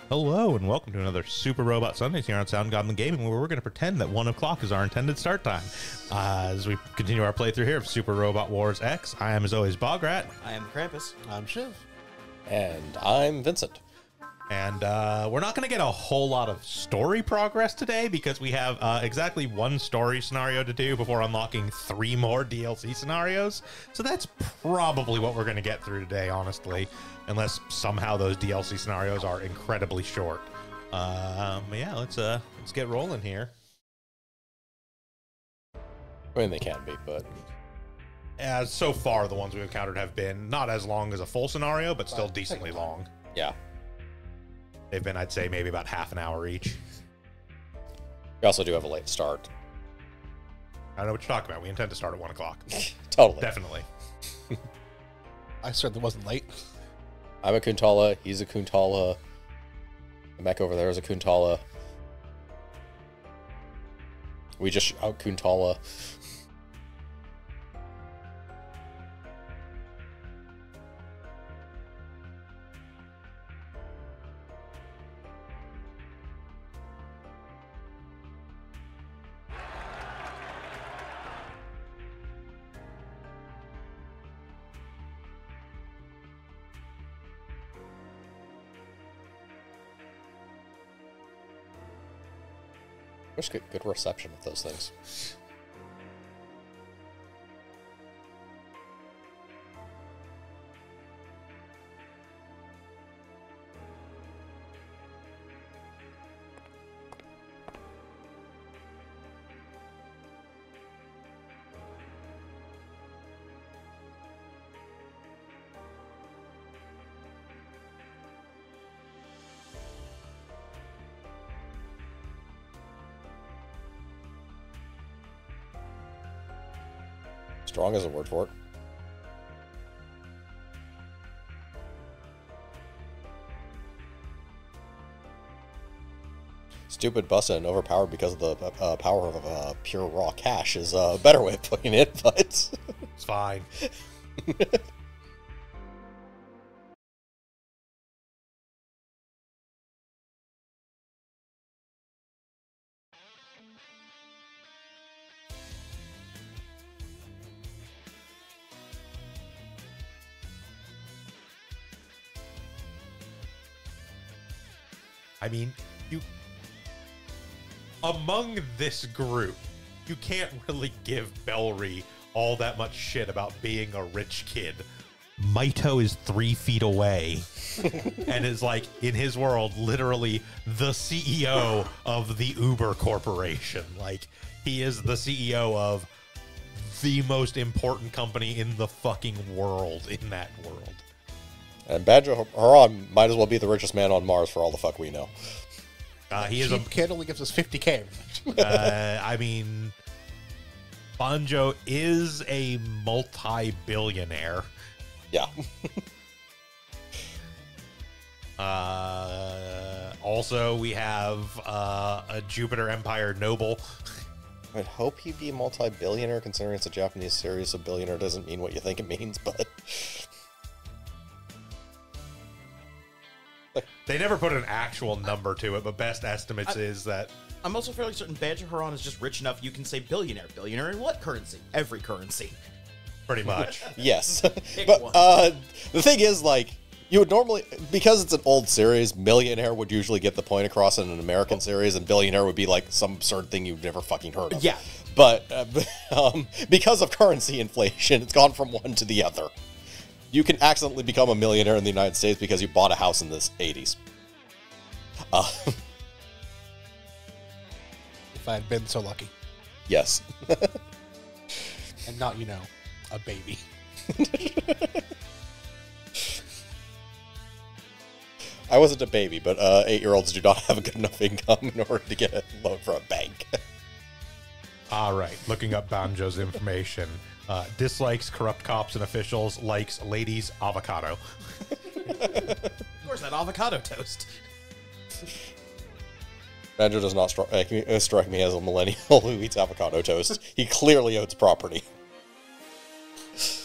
Hello and welcome to another Super Robot Sundays here on Sound Goblin Gaming, where we're going to pretend that 1 o'clock is our intended start time. As we continue our playthrough here of Super Robot Wars X, I am as always Bograt. I am Krampus. I'm Shiv. And I'm Vincent. And we're not going to get a whole lot of story progress today because we have exactly one story scenario to do before unlocking 3 more DLC scenarios. So that's probably what we're going to get through today, honestly, unless somehow those DLC scenarios are incredibly short. Yeah, let's get rolling here. I mean, they can be, but... As so far, the ones we've encountered have been not as long as a full scenario, but still decently long. Yeah. They've been, I'd say, maybe about half an hour each. We also do have a late start. I don't know what you're talking about. We intend to start at 1 o'clock. Totally. Definitely. I certainly wasn't late. I'm a Kuntala. He's a Kuntala. The mech over there is a Kuntala. We just out Kuntala. Wish good reception with those things. Strong is a word for it. Stupid, busted, and overpowered because of the power of pure raw cash is a better way of putting it, but... It's fine. I mean, among this group, you can't really give Bellry all that much shit about being a rich kid. Maito is 3 feet away and is, like, in his world, literally the CEO of the Uber Corporation. Like, he is the CEO of the most important company in the fucking world in that world. And Badger Haran might as well be the richest man on Mars for all the fuck we know. He is a kid only gives us 50K. I mean, Banjo is a multi-billionaire. Yeah. Also, we have a Jupiter Empire noble. I'd hope he'd be a multi-billionaire, considering it's a Japanese series, so billionaire doesn't mean what you think it means, but... They never put an actual number to it, but best estimates is that... I'm also fairly certain Badger Haran is just rich enough you can say billionaire. Billionaire in what currency? Every currency. Pretty much. Yes. Pick But one. the thing is, like, you would normally... Because it's an old series, millionaire would usually get the point across in an American series, and billionaire would be, like, some absurd thing you've never fucking heard of. Yeah. But because of currency inflation, it's gone from one to the other. You can accidentally become a millionaire in the United States because you bought a house in the 80s. If I had been so lucky. Yes. And not, a baby. I wasn't a baby, but 8-year-olds do not have a good enough income in order to get a loan from a bank. All right, looking up Banjo's information. Dislikes corrupt cops and officials, likes ladies, avocado. Of course, that avocado toast. Banjo does not strike me as a millennial who eats avocado toast. He clearly owns property.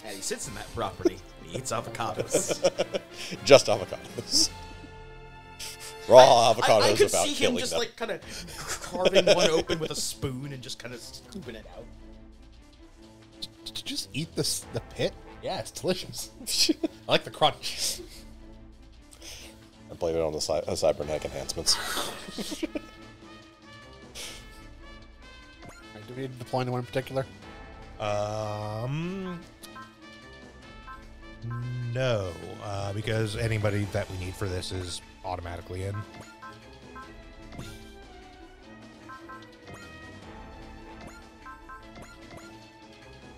And he sits in that property. He eats avocados. Just avocados. Raw I avocados could about see him killing just them. like kind of carving one open with a spoon and just kind of scooping it out. Did you just eat the pit? Yeah, it's delicious. I like the crunch. I blame it on the cybernetic enhancements. Alright, do we need to deploy anyone in particular? No, because anybody that we need for this is automatically in.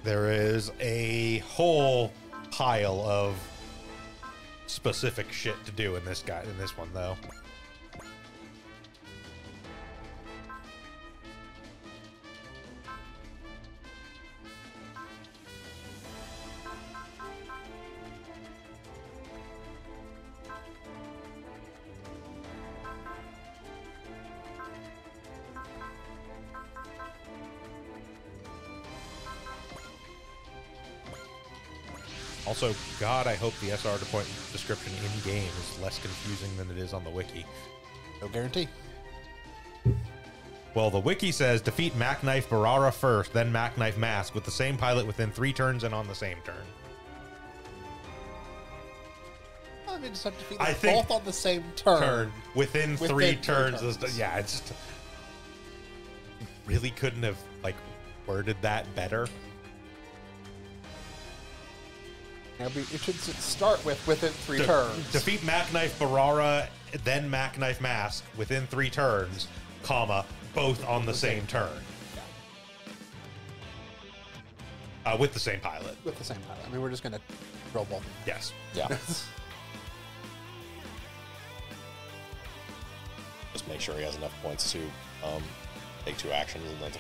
There is a whole pile of specific shit to do in this one though. Also, God, I hope the SR description in-game is less confusing than it is on the wiki. No guarantee. Well, the wiki says, defeat Mac Knife Barara first, then Mac Knife Mask with the same pilot within 3 turns and on the same turn. I mean, just have to defeat I them think- both on the same turn. Within 3 Within 3 turns. turns. Yeah, it's just... Really couldn't have, like, worded that better. Yeah, it should start with within 3 turns. Defeat Mac Knife Barara, then Mac Knife Mask within 3 turns, comma, both on the same turn. With the same pilot. With the same pilot. I mean, we're just going to drill both. Yes. Yeah. Just make sure he has enough points to take 2 actions and then.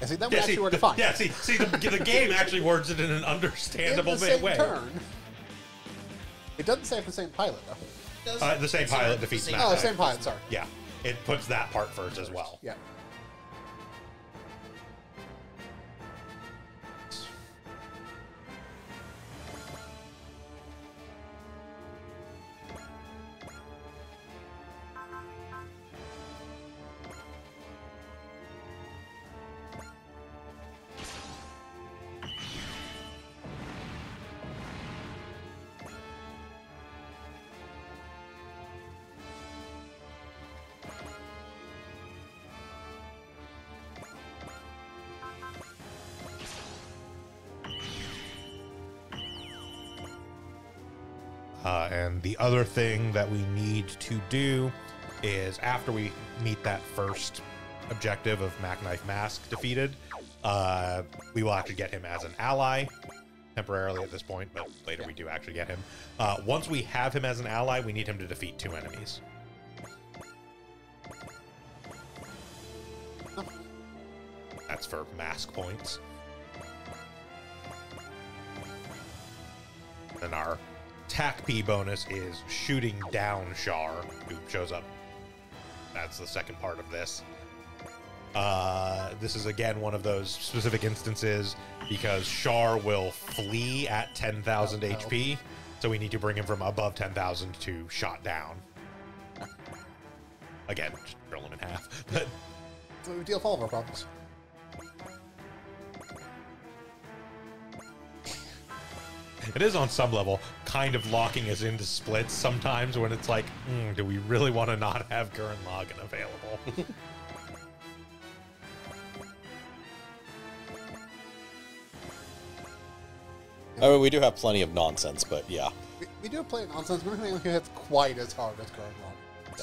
Yeah, see, that would actually work fine. Yeah, see, the game actually words it in an understandable in the same way. turn. It doesn't say the same pilot, though. The same pilot defeats same- Mac Oh, the Knife. same pilot, sorry. Yeah, it puts that part first as well. Yeah. And the other thing that we need to do is after we meet that first objective of Mac Knife Mask defeated, we will actually get him as an ally temporarily at this point, but later we do actually get him. Once we have him as an ally, we need him to defeat 2 enemies. That's for mask points. And our TAC P bonus is shooting down Char, who shows up. That's the second part of this. This is again one of those specific instances because Char will flee at 10,000 HP, so we need to bring him from above 10,000 to shot down. Again, just drill him in half. But So we deal with all of our problems. it is on some level kind of locking us into splits sometimes when it's like, do we really want to not have Gurren Lagann available? I mean, we do have plenty of nonsense, but yeah. We do play nonsense, but I don't think it's quite as hard as Gurren Lagann.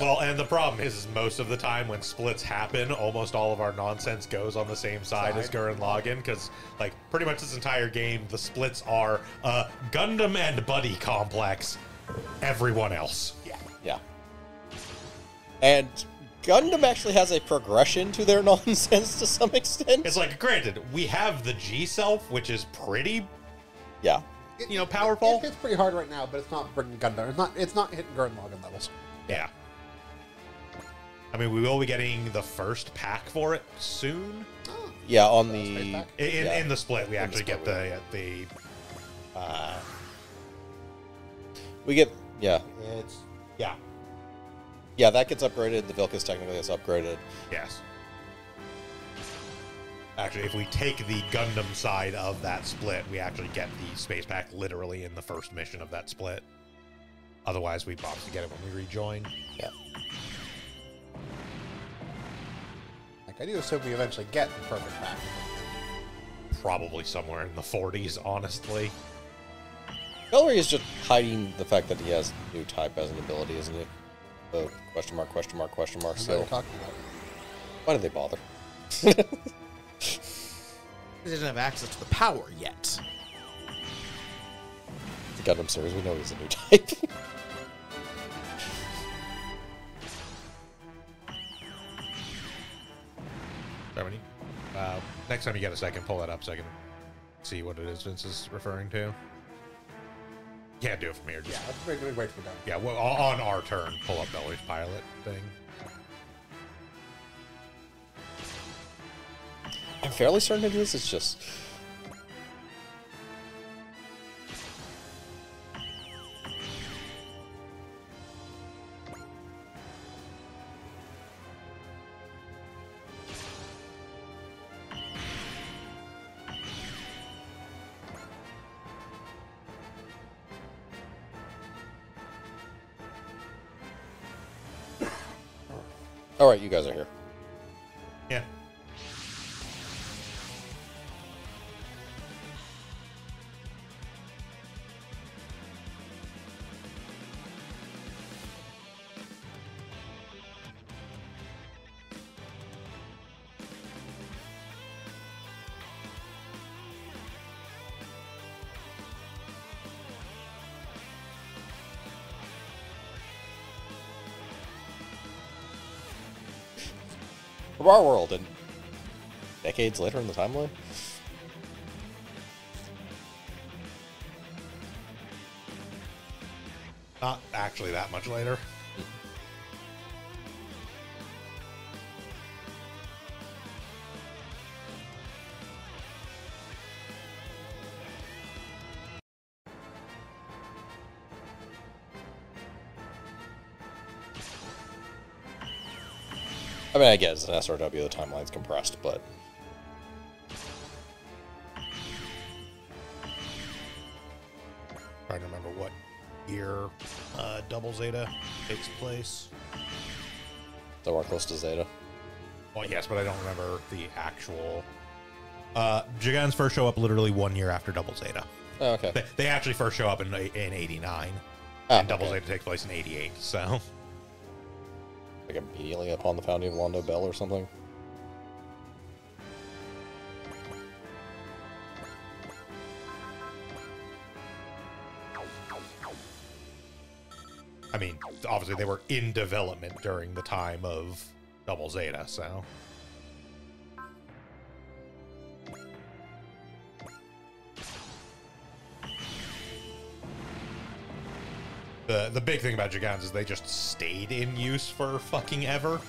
Well, and the problem is most of the time when splits happen, almost all of our nonsense goes on the same side as Gurren Lagann, because, like, pretty much this entire game, the splits are Gundam and Buddy Complex, everyone else. Yeah. Yeah. And Gundam actually has a progression to their nonsense to some extent. It's like, granted, we have the G-Self, which is pretty, Yeah. powerful. It hits pretty hard right now, but it's not bringing Gundam. It's not hitting Gurren Lagann levels. Yeah. I mean, we will be getting the first pack for it soon. Yeah, on Space the... pack? In Yeah. the split, we In the actually split, get the We get, yeah. It's yeah, Yeah, that gets upgraded. The Vilcus technically gets upgraded. yes. Actually, if we take the Gundam side of that split, we actually get the space pack literally in the first mission of that split. Otherwise, we'd obviously get it when we rejoin. Yeah. Like, I do assume we eventually get the perfect pack. Probably somewhere in the 40s, honestly. Bellry is just hiding the fact that he has new type as an ability, isn't he? The question mark, question mark, question mark, That's what we're still. talking about. Why did they bother? He doesn't have access to the power yet. The Gundam series, we know he's a new type. Germany. Next time you get a second, pull that up so I can see what it is Vince is referring to. Can't do it from here. Just, Yeah, let's wait for them. yeah, well, on our turn, pull up Belly's pilot thing. I'm fairly certain it is. It's just. All right, you guys are here. Yeah. From our world, and decades later in the timeline. Not actually that much later. I mean, I guess an SRW, the timeline's compressed, but Trying to remember what year Double Zeta takes place. so we're close to Zeta. Well, yes, but I don't remember the actual. Gigans first show up literally 1 year after Double Zeta. Oh, okay. They actually first show up in 89, Ah, and Double okay. Zeta takes place in 88. So Like immediately upon the founding of Londo Bell or something. I mean, obviously they were in development during the time of Double Zeta. So the big thing about Gigans is they just stayed in use for fucking ever,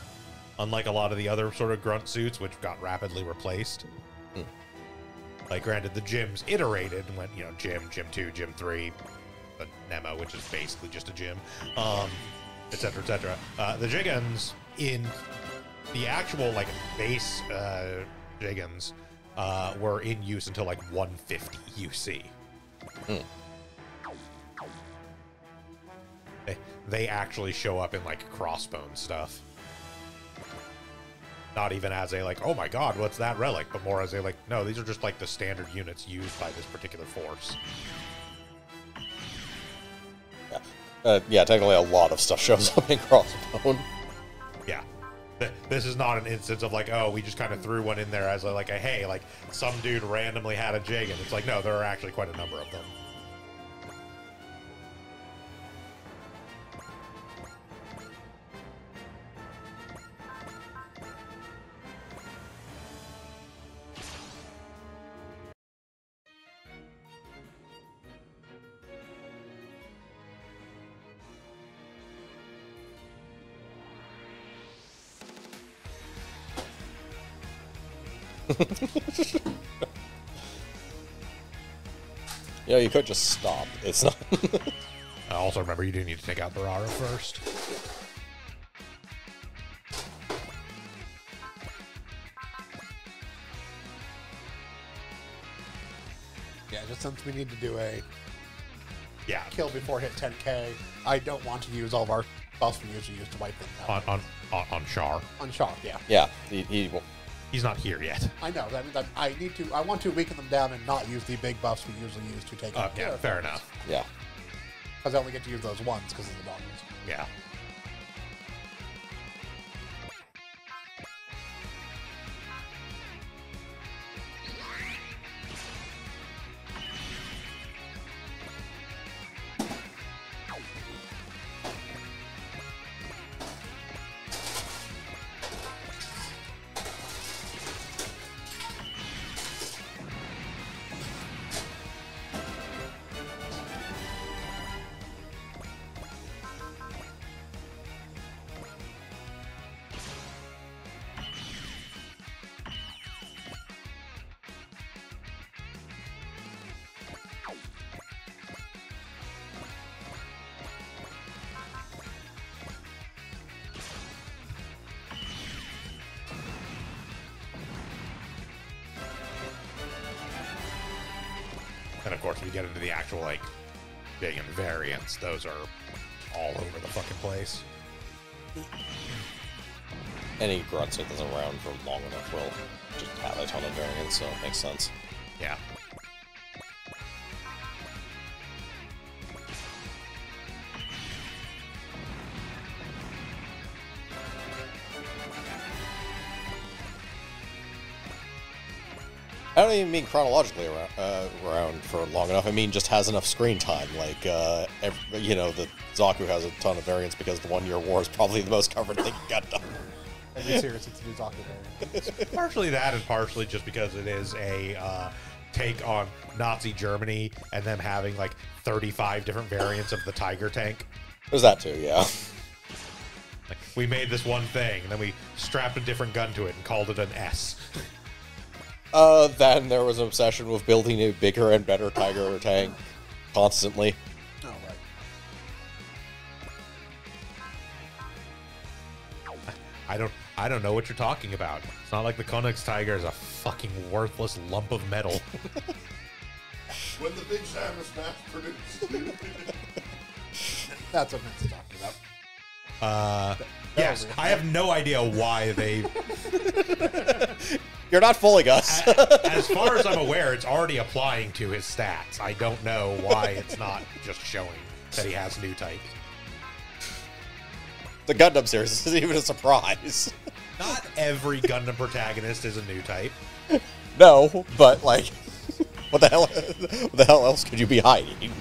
unlike a lot of the other sort of grunt suits, which got rapidly replaced. Like, granted, the gyms iterated and went, gym, gym 2, gym 3, the Nemo, which is basically just a gym, et cetera, et cetera. The Gigans in the actual, like, base Gigans were in use until, like, 150 UC. They actually show up in, like, crossbone stuff. Not even as a, like, oh my god, what's that relic? But more as a, like, no, these are just, like, the standard units used by this particular force. Yeah, technically a lot of stuff shows up in Crossbone. Yeah. This is not an instance of, like, oh, we just kind of threw one in there as, like, a, hey, like, some dude randomly had a Jagan. It's like, no, there are actually quite a number of them. You know, you could just stop. It's not. Also, remember, you do need to take out Barara first. Yeah, just since we need to do a Yeah. kill before hit 10k, I don't want to use all of our buffs we usually use to wipe them out. On Char. On Shark, yeah. Yeah, he will. He's not here yet. I know. That means I want to weaken them down and not use the big buffs we usually use to take out Yeah, fair enough. Yeah. Because I only get to use those once because of the dogs. Yeah. And of course, we get into the actual, like, big invariants. Those are all over the fucking place. Any grunts that doesn't round for long enough will just have a ton of variants, so it makes sense. Yeah. I don't even mean chronologically around for long enough. I mean just has enough screen time. Like, you know, the Zaku has a ton of variants because the 1 Year War is probably the most covered thing you got done. Are you serious? It's a new Zaku variant. Partially that, and partially just because it is a take on Nazi Germany and them having, like, 35 different variants of the Tiger tank. There's that too, yeah. Like, we made this one thing, and then we strapped a different gun to it and called it an S. Then there was an obsession with building a bigger and better Tiger tank constantly. Oh, right. I don't know what you're talking about. It's not like the Konex Tiger is a fucking worthless lump of metal. When the Big Sam is mass produced. That's what Vince is talking about. Yes, I have no idea why they... You're not fooling us. As far as I'm aware, it's already applying to his stats. I don't know why it's not just showing that he has new type. The Gundam series isn't even a surprise. Not every Gundam protagonist is a new type. No, but like, what the hell else could you be hiding?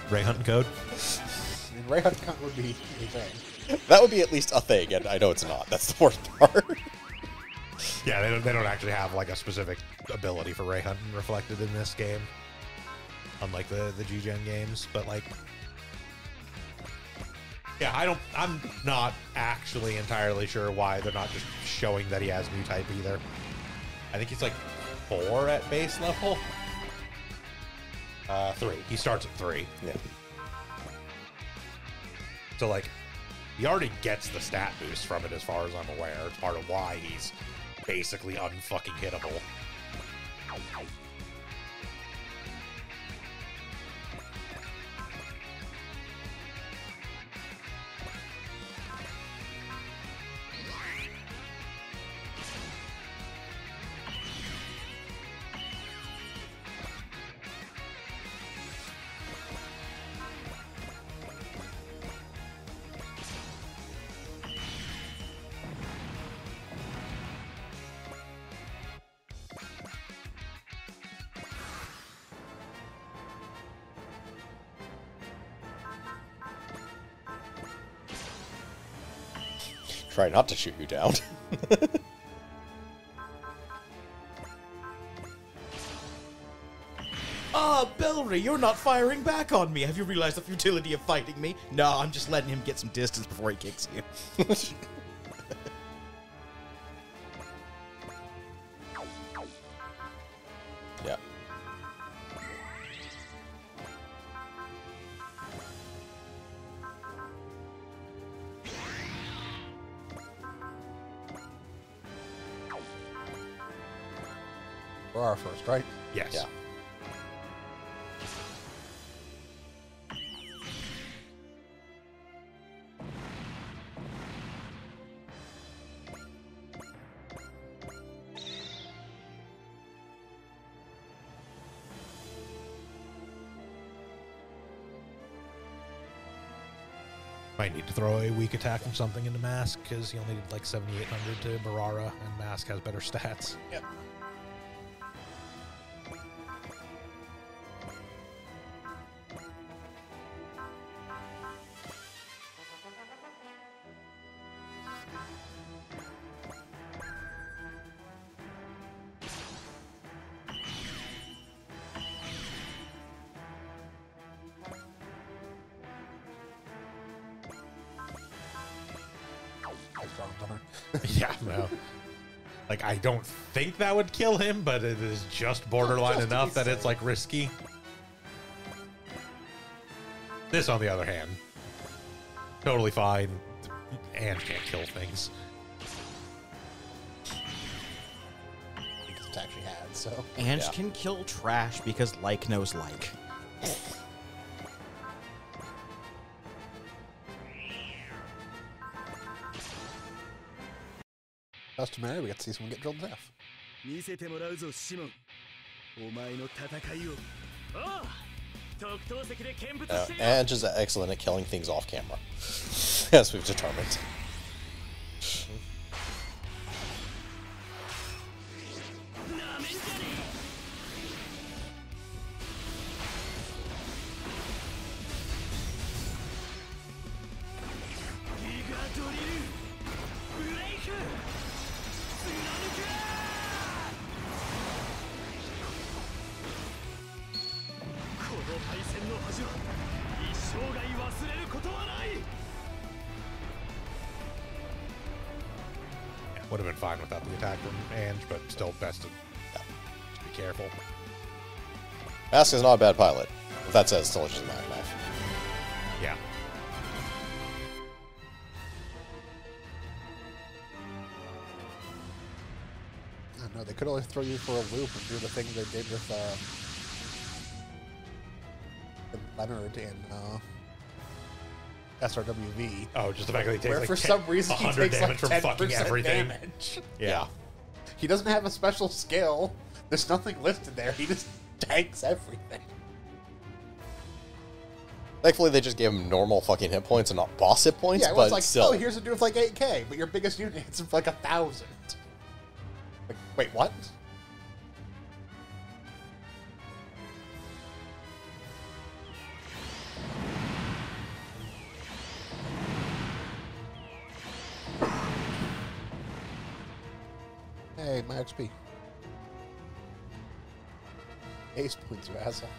Ray Hunting Code? I mean, Ray Hunt would be a thing. That would be at least a thing, and I know it's not. That's the worst part. Yeah, they don't actually have like a specific ability for Ray Hunting reflected in this game, unlike the G-Gen games. But like, yeah, I'm not actually entirely sure why they're not just showing that he has new type either. I think he's like 4 at base level. 3. He starts at 3. Yeah. So like, he already gets the stat boost from it, as far as I'm aware. It's part of why he's basically unfucking hittable. Try not to shoot you down. Ah, Bellry, you're not firing back on me. Have you realized the futility of fighting me? No, I'm just letting him get some distance before he kicks you. Yeah. Barara first, right? Yes. Yeah. Might need to throw a weak attack from something into Mask because he only did like 7,800 to Barara, and Mask has better stats. Yep. Strong Hunter. Yeah, no. Like, I don't think that would kill him, but it is just borderline Just to enough be that it's, safe. like, risky. This, on the other hand, totally fine, and can't kill things. Because it's actually had, so. And Yeah. can kill trash because like knows like. Customary, we get to see someone get drilled to death. 見せてもらうぞシモンお前の戦いをああ特等席で見物してや And just excellent at killing things off camera, as we've determined. なめんじゃねえギガドリルブレイク貫くこの対戦の恥は一生涯忘れることはない Yeah, would have been fine without the attack from Ange, but still best to just be careful. Mask is not a bad pilot. With that said, it's still just a Mac knife. Yeah. I don't know, they could always throw you for a loop and do the thing they did with Leonard in SRWV. Oh, just the fact that he takes Where like for 10 some reason he 100 takes damage like from fucking 10% everything. damage. Yeah. He doesn't have a special skill. There's nothing listed there. He just tanks everything. Thankfully, they just gave him normal fucking hit points and not boss hit points, Yeah, well, but it's like, still. oh, here's a dude with like 8k, but your biggest unit hits him for like 1,000. Like, wait, what? Hey, my XP. Ace points, you asshole.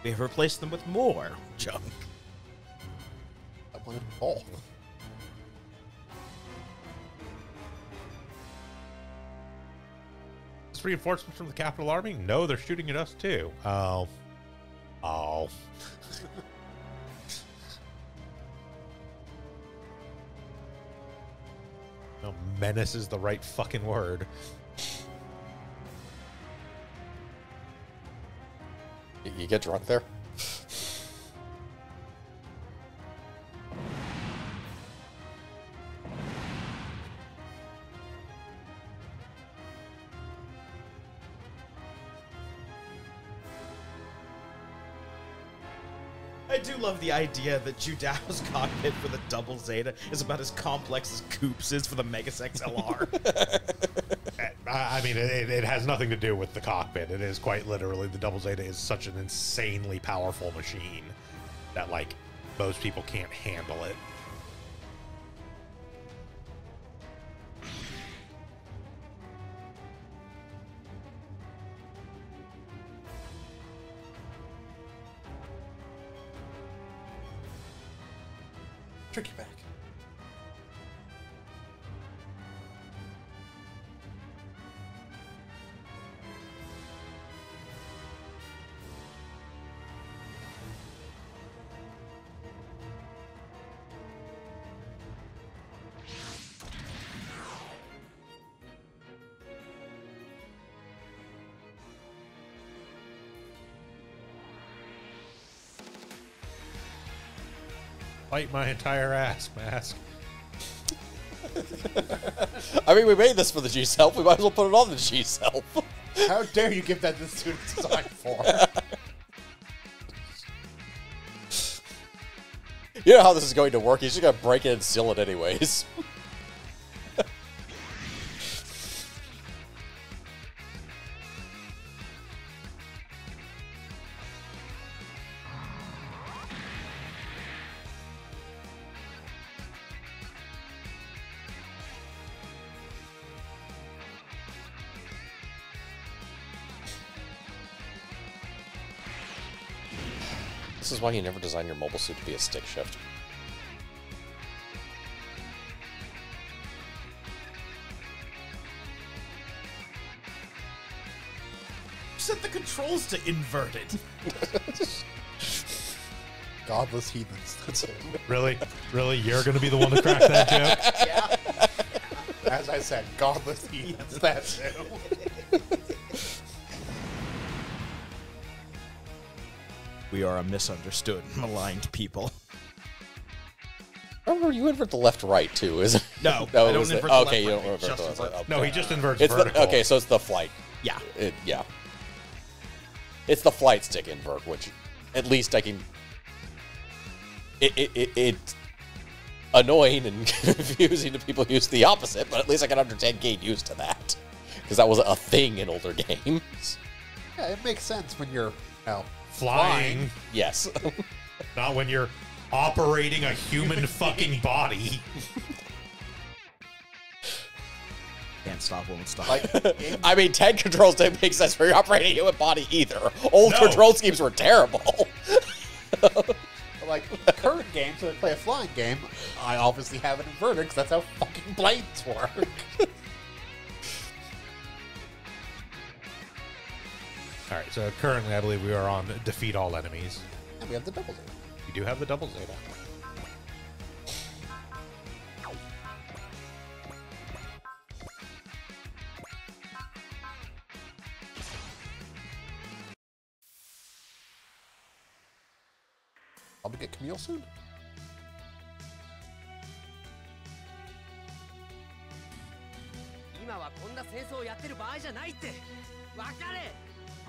We have replaced them with more junk. I wanted all. This reinforcements from the Capital Army? No, they're shooting at us too. Oh. Oh. No, menace is the right fucking word. You get drunk there? I do love the idea that Judao's cockpit for the double Zeta is about as complex as Coops is for the Megas XLR. I mean, it has nothing to do with the cockpit. It is quite literally, the Double Zeta is such an insanely powerful machine that, like, most people can't handle it. Tricky back. Bite my entire ass, Mask. I mean, we made this for the G-Self. We might as well put it on the G-Self. How dare you give that the suit it's designed for? You know how this is going to work. He's just gonna break it and seal it anyways. This is why you never design your mobile suit to be a stick shift. Set the controls to inverted. Godless heathens. That's it. Really? Really? You're going to be the one to crack that joke? Yeah. As I said, godless heathens. That's it. We are a misunderstood, maligned people. Remember, you invert the left-right, too, is it? No, No, I it don't was the- invert the okay, you left, don't right, invert the just left. invert- No, he just inverts It's vertical. okay, so it's the flight. Yeah. Yeah. It's the flight stick invert, which at least I can... It's annoying and confusing to people who use the opposite, but at least I can understand getting used to that. Because that was a thing in older games. Yeah, it makes sense when you're, Flying, Yes. not when you're operating a human fucking body. Can't stop, won't stop. like, I mean, 10 controls didn't make sense for your operating a human body either. Old No. control schemes were terrible. like current games, when I play a flying game, I obviously have it inverted because that's how fucking blades work. All right, so currently I believe we are on defeat all enemies. And we have the double zeta. We do have the double Zeta. I'll get Camille soon.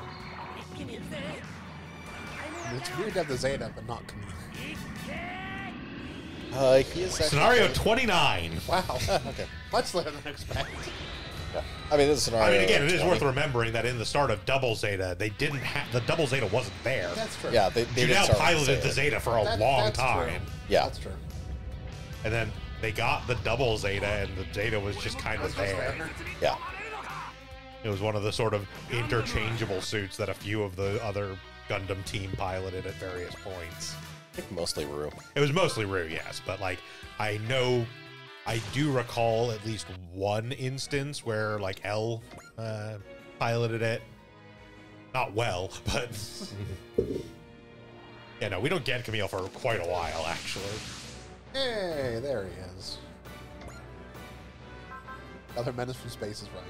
I mean, it's weird to have the Zeta, but not Camille. He is actually- Scenario 29. Wow. Okay. Much later than expected. I mean, this is scenario. I mean, again, it is 20. worth remembering that in the start of Double Zeta, they didn't have the Double Zeta wasn't there. That's true. Yeah, they You did now start with piloted the Zeta. Zeta for a long That's time, True. Yeah. That's true. and then they got the Double Zeta, and the Zeta was just kind of there. Yeah. It was one of the sort of interchangeable suits that a few of the other Gundam team piloted at various points. I think mostly Rue. It was mostly Rue, yes, but like I do recall at least one instance where like L piloted it. Not well, but yeah, no, we don't get Camille for quite a while actually. Hey, there he is. Other menace from space is right.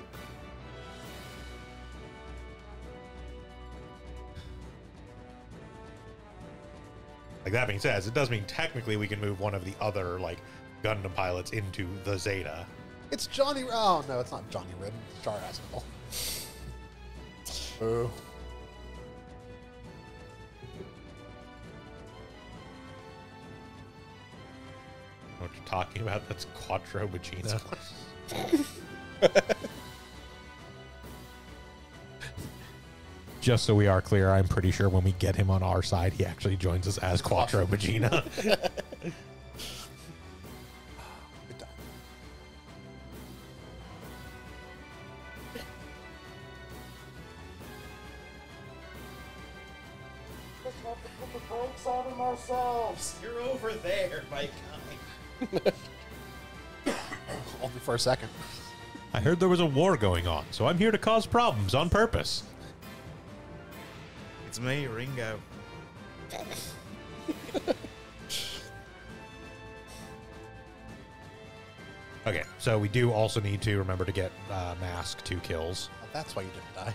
Like that being said, it does mean technically we can move one of the other like Gundam pilots into the Zeta. It's Johnny. Oh no, it's not Johnny Ridden. It's Char Aspinall. Boo. What you're talking about? That's Quattro Vegeta. Just so we are clear, I'm pretty sure when we get him on our side, he actually joins us as Quattro Vegeta. Good time. You're over there, my guy. Only for a second. I heard there was a war going on, so I'm here to cause problems on purpose. It's me, Ringo. Okay, so we do also need to remember to get Mask 2 kills. Oh, that's why you didn't die.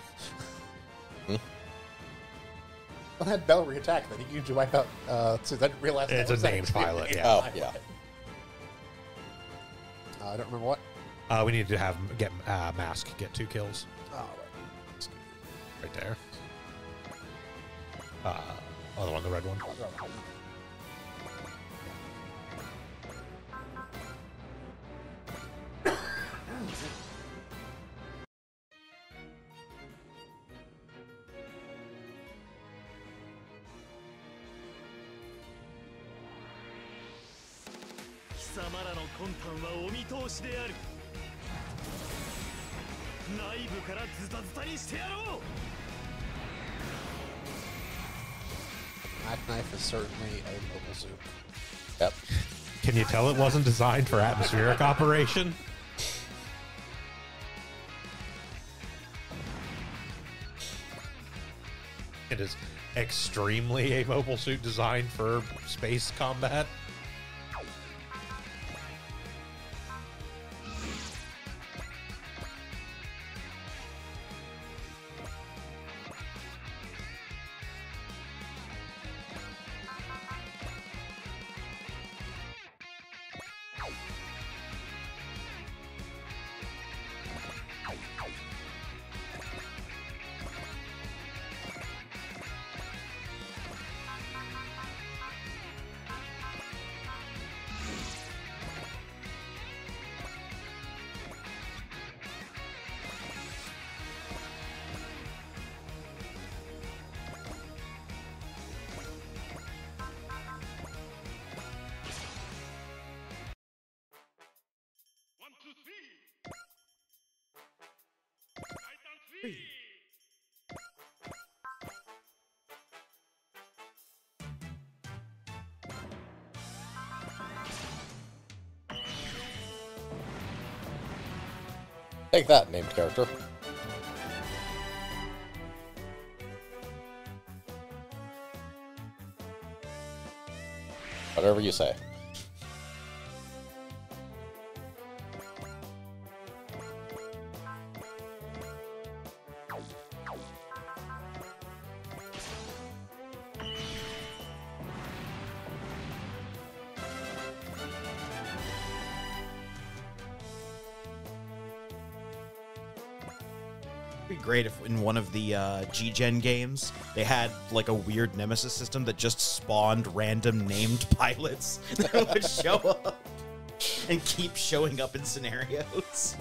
I had Bellry attack, then he usually wipe out. So I didn't realize It's that a was named actually pilot, a yeah. Oh, pilot. yeah. I don't remember what. We need to get Mask get 2 kills Oh, right. right there. Other one, the red one. 貴様らの魂胆はお見通しである。内部からズタズタにしてやろう。 Black Knife is certainly a mobile soup. Yep. Can you tell it wasn't designed for atmospheric operation? It is extremely a mobile suit designed for space combat. Take that, named character. Whatever you say. It'd be great if in one of the G-Gen games they had like a weird nemesis system that just spawned random named pilots that would show up and keep showing up in scenarios.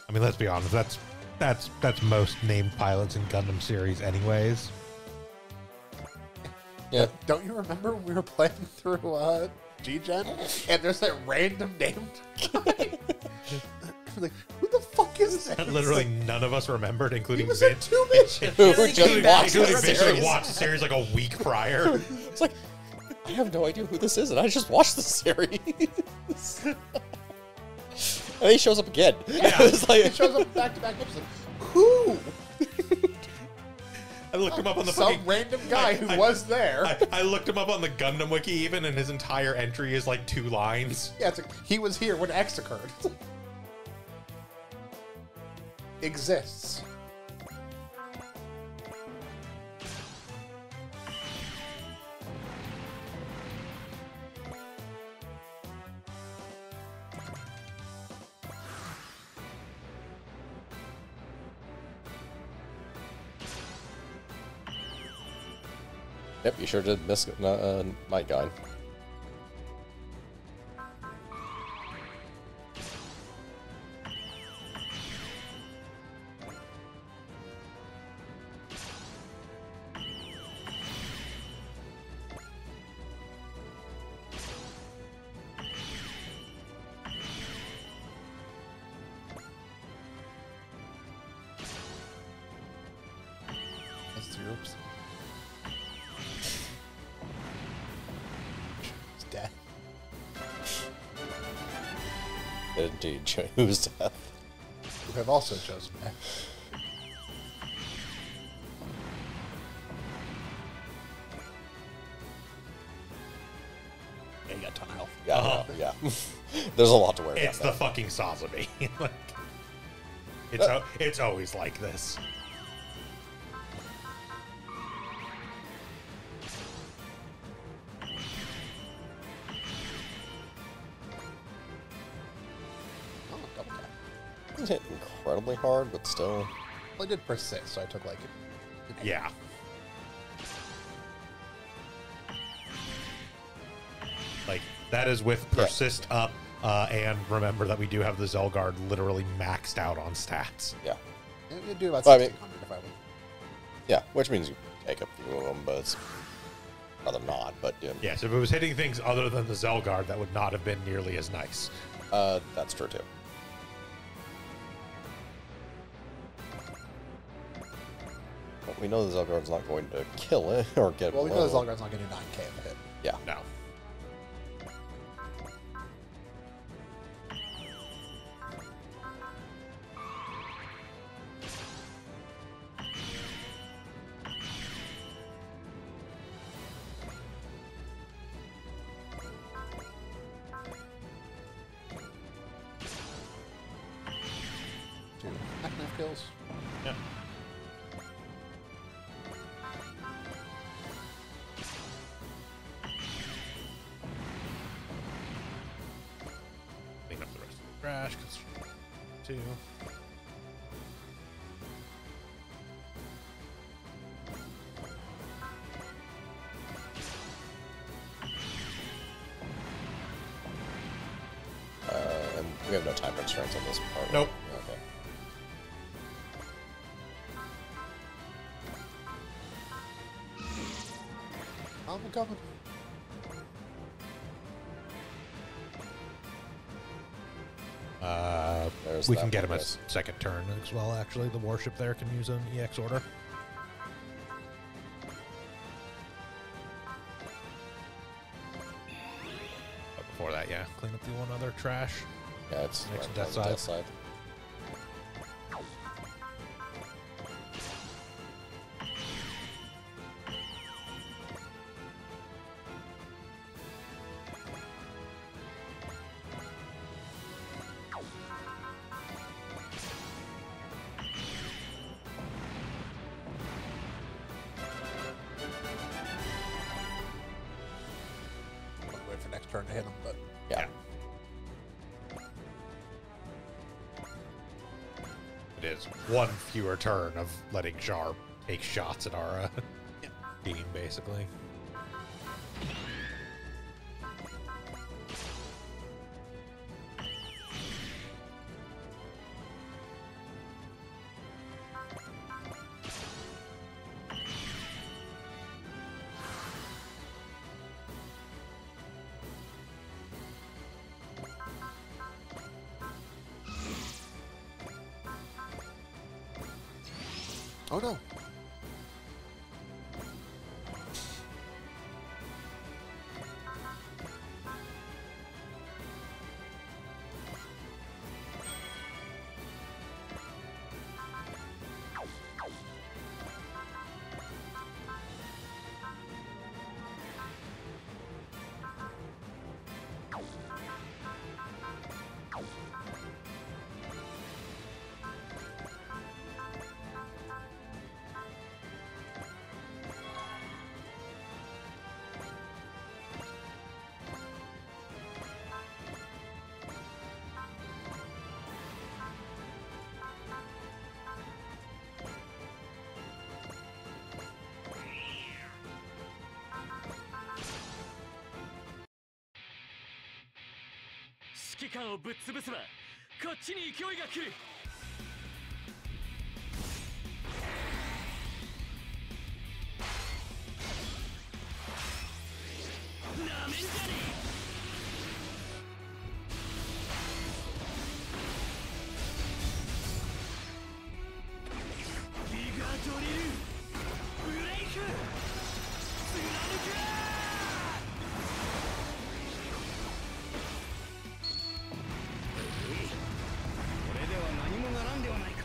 I mean, let's be honest. That's most named pilots in Gundam series, anyways. Yeah. Don't you remember we were playing through G-Gen? And there's that random named guy. Like, who the fuck is this? Literally none of us remembered, including He was in Vince. 2 missions. Who Really just came back watched to Including the the Vince who series. watched the series like a week prior. It's like, I have no idea who this is, and I just watched the series. And he shows up again. Yeah. It's like, It shows up back to back. It's like, who? I looked him up on the Some fucking... random guy who was there. I looked him up on the Gundam wiki even, and his entire entry is like 2 lines. Yeah, it's like, he was here when X occurred. Exists. yep, you sure did miss Might Guy. That's the groups. He's dead. Indeed, who's death? Who have also chosen that. Yeah, you got a ton of health. Yeah, yeah. There's a lot to worry It's the about. fucking Sazabi. Like, It's always like this. Oh, double tap. Doesn't hit incredibly hard, but still. Well, I did persist, so I took like. Yeah. Like, that is with persist up, and remember that we do have the Zelgard literally maxed out on stats. Yeah. It'd do about Well, I mean- 1600 if I would. Yeah, which means you take a few of them, but it's rather not. But yeah, Yes, if it was hitting things other than the Zelgard, that would not have been nearly as nice. that's true too. But we know the Zelgard's not going to kill it or get Well, we know the blown. Zelgard's not going to do 9k of a hit. Yeah. No. Two knife kills. Yeah. Clean up the rest of the trash, 'cause 2. And we have no time constraints on this part. Nope. Okay. I'm coming. There's We that can get one, him a yes. second turn. As well, actually, the warship there can use an EX order. But before that, yeah. Clean up the one other trash. Yeah, it's Next right to on death the side. death side. I'll wait for next turn to hit him, but Yeah. It is one fewer turn of letting Jar take shots at our team, basically. oh no.指揮官をぶっ潰せばこっちに勢いが来る。なめんじゃねえ。ビガードリルブレイク貫く。これでは何もならんではないか。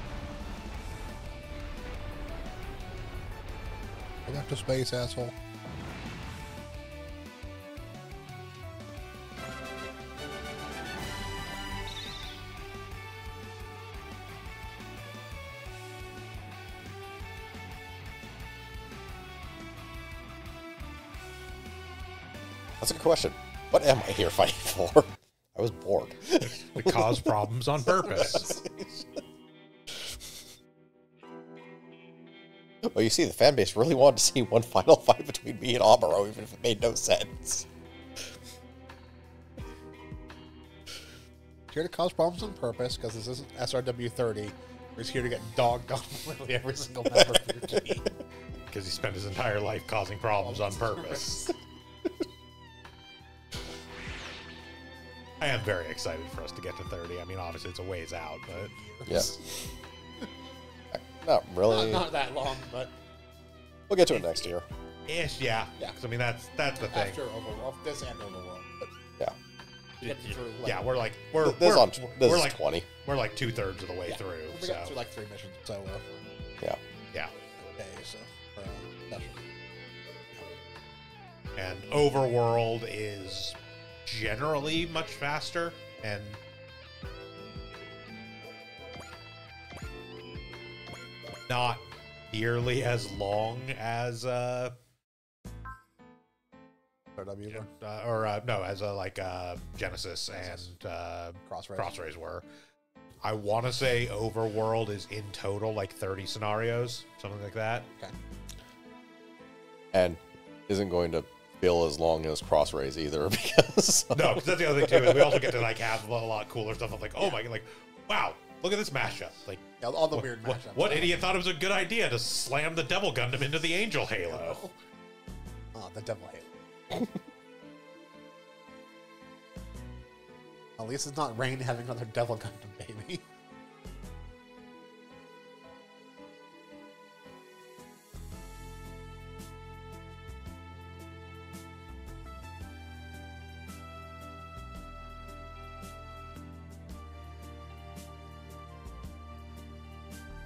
Go back to space, asshole. That's a good question. What am I here fighting for? I was bored. To cause problems on purpose. Well, you see, the fan base really wanted to see one final fight between me and Amuro, even if it made no sense. Here to cause problems on purpose, because this isn't SRW30. We're here to get dogged on literally every single member of your team. Because he spent his entire life causing problems on purpose. I am very excited for us to get to 30. I mean, obviously it's a ways out, but... Yeah. Not really. Not that long, but We'll get to it next year. ish, yeah. Yeah. 'Cause, I mean, that's the thing. after Overworld, this and Overworld. But Yeah. get through, like, Yeah, we're like This we're is like 20. we're like 2/3 of the way yeah. through. We So got through like 3 missions solo. Yeah. yeah, Okay, so session. and Overworld is generally much faster and not nearly as long as SRW Genesis and Crossrays. Crossrays were. I want to say Overworld is in total like 30 scenarios, something like that. Okay. And isn't going to feel as long as Crossrays either, because... No, because that's the other thing too. Is we also get to like have a lot cooler stuff. I'm like, oh my, like, wow, look at this mashup. Like, Yeah, all the weird matchups. what idiot thought it was a good idea to slam the Devil Gundam into the Angel Halo? Oh, the Devil Halo. At least it's not Rain having another Devil Gundam baby.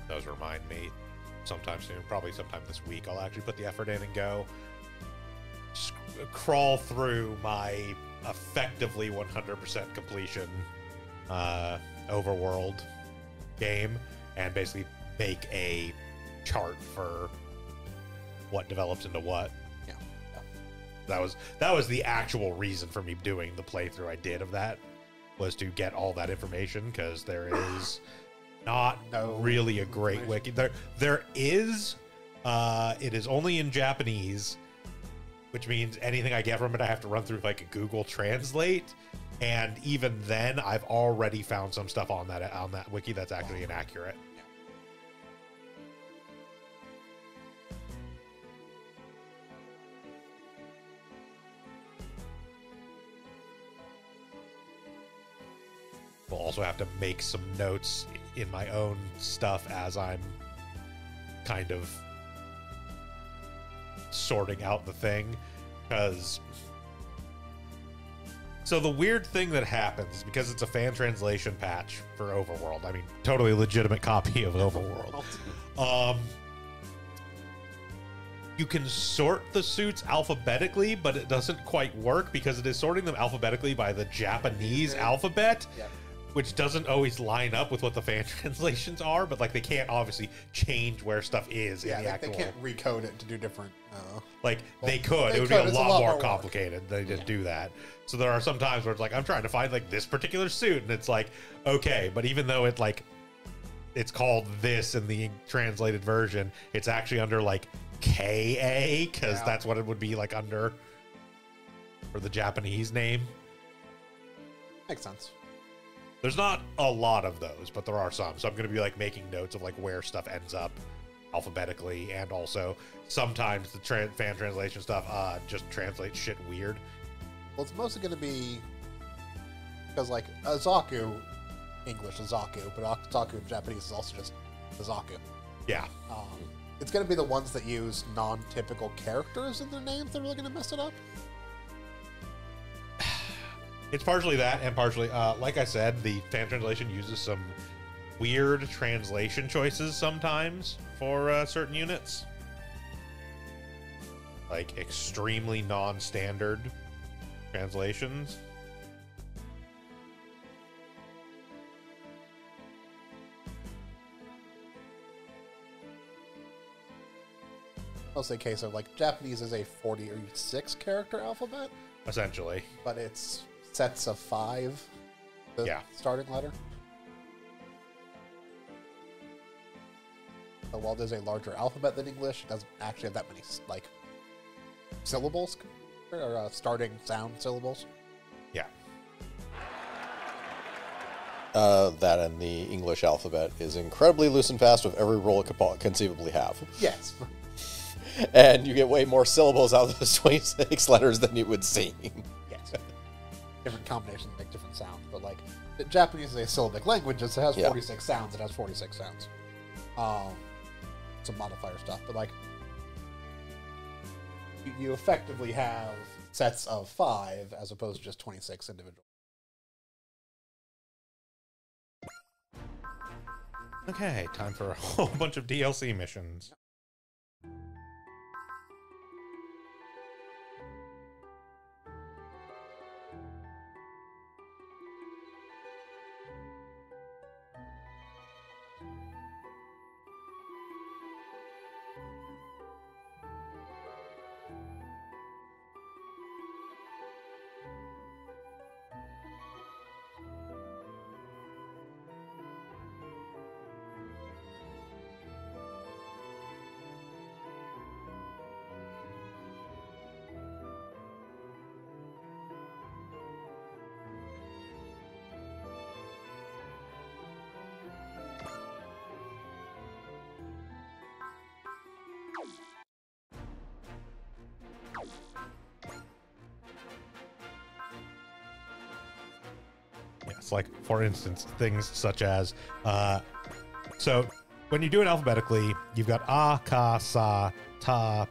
Those remind me sometime soon, probably sometime this week, I'll actually put the effort in and go crawl through my effectively 100% completion Overworld game and basically make a chart for what develops into what. Yeah. That was the actual reason for me doing the playthrough I did of that, was to get all that information, because there is not No really a great information. wiki. There is. It is only in Japanese, which means anything I get from it, I have to run through like a Google Translate. And even then, I've already found some stuff on that wiki that's actually inaccurate. We'll also have to make some notes in my own stuff as I'm kind of sorting out the thing, because so the weird thing that happens, because it's a fan translation patch for Overworld, I mean, totally legitimate copy of Overworld. You can sort the suits alphabetically, but it doesn't quite work because it is sorting them alphabetically by the Japanese alphabet, Yep. which doesn't always line up with what the fan translations are, but like they can't obviously change where stuff is Yeah, in the actual. they can't recode it to do different. Like they could, they it would could. be a It's a lot lot more more work. complicated. They didn't do that. So there are some times where it's like I'm trying to find like this particular suit, and it's like okay, but even though it like it's called this in the translated version, it's actually under like KA, because Yeah. that's what it would be like under for the Japanese name. Makes sense. There's not a lot of those, but there are some. So I'm going to be like making notes of like where stuff ends up alphabetically, and also sometimes the fan translation stuff just translates shit weird. Well, it's mostly going to be because like Azaku, English is Zaku, but Azaku in Japanese is also just Azaku. Yeah. It's going to be the ones that use non-typical characters in their names that are really going to mess it up. It's partially that, and partially, like I said, the fan translation uses some weird translation choices sometimes for certain units. Like extremely non-standard translations. Mostly a case of like Japanese is a 46 character alphabet, essentially. but it's sets of 5. The Yeah. starting letter. So while there's a larger alphabet than English, it doesn't actually have that many like syllables or starting sound syllables. Yeah. That and the English alphabet is incredibly loose and fast with every rule it could conceivably have. Yes. And you get way more syllables out of those 26 letters than you would seem. Yes. Different combinations make different sounds, but like the Japanese is a syllabic language. It has Yeah. 46 sounds. It has 46 sounds. Some modifier stuff, but like you effectively have sets of 5 as opposed to just 26 individual. Okay, time for a whole bunch of DLC missions. Yes, like for instance, things such as so when you do it alphabetically, you've got a, ka, sa, ta.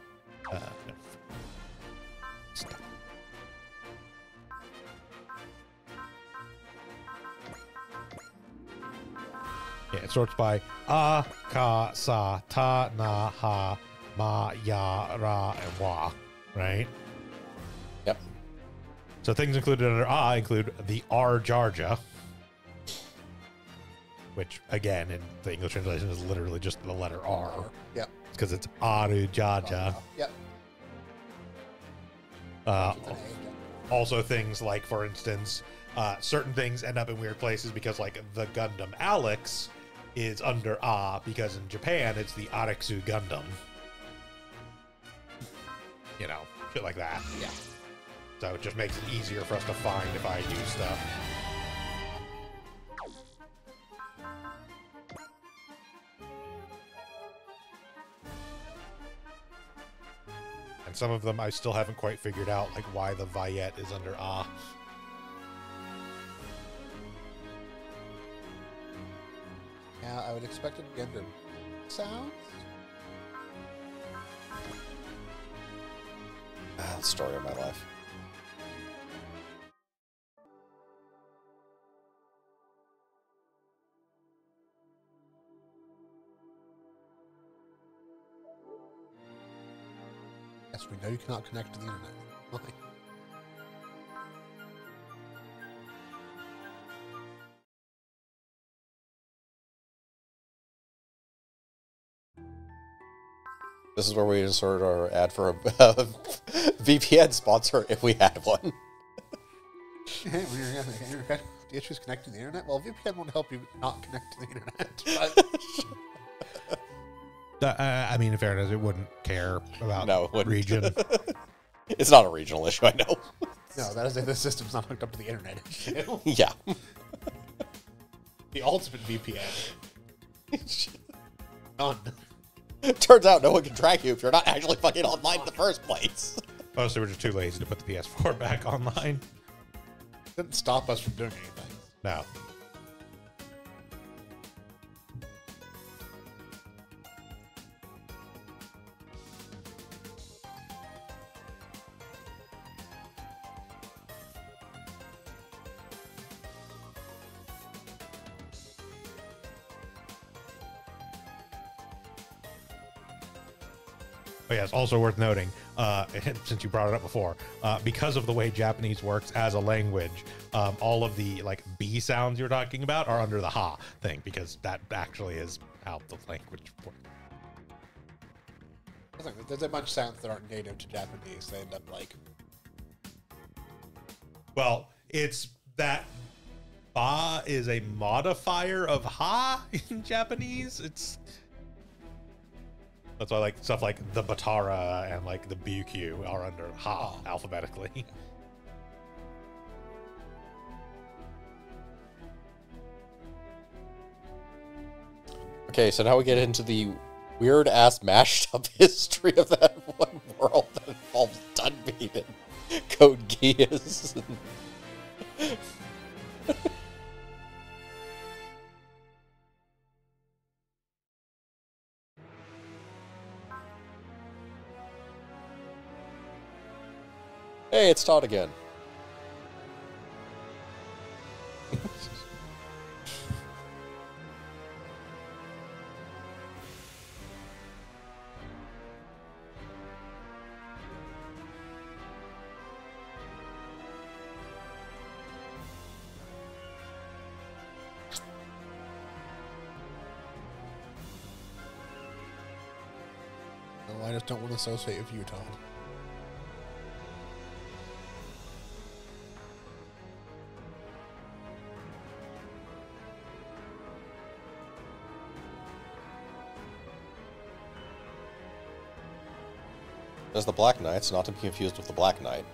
Stop. Yeah, it sorts by a, ka, sa, ta, na, ha, ma, ya, ra, and wa, right? Yep. So things included under A include the R Jarja, which again in the English translation is literally just the letter R. Yep. Because it's Aru Jaja. Yep. Also things like, for instance, certain things end up in weird places because like the Gundam Alex is under A because in Japan it's the Arexu Gundam. You know, shit like that. Yeah. So it just makes it easier for us to find if I do stuff. And some of them I still haven't quite figured out, like why the Vayette is under A. Yeah, I would expect it to be under sounds. The story of my life. Yes, we know you cannot connect to the internet. Why? This is where we insert our ad for a VPN sponsor if we had one. Hey, when you're having the issues connecting to the internet, well, VPN won't help you not connect to the internet. But I mean, in fairness, it wouldn't care about No, it wouldn't. region. It's not a regional issue, I know. no, that is if the system's not hooked up to the internet. issue. Yeah. The ultimate VPN. None. Turns out no one can track you if you're not actually fucking online in the first place. Oh, so we're just too lazy to put the PS4 back online? Didn't stop us from doing anything. No. Oh, yeah, it's also worth noting, since you brought it up before, because of the way Japanese works as a language, all of the like B sounds you're talking about are under the ha thing, because that actually is how the language works. There's a bunch of sounds that aren't native to Japanese. They end up like Well, it's that ba is a modifier of ha in Japanese. That's why like stuff like the Batara and like the Byukyu are under ha alphabetically. Okay, so now we get into the weird ass mashed up history of that one world that involves Dunbeat and Code Geass. Hey, it's Todd again. No, I just don't want to associate with you, Todd. There's the Black Knights, not to be confused with the Black Knight.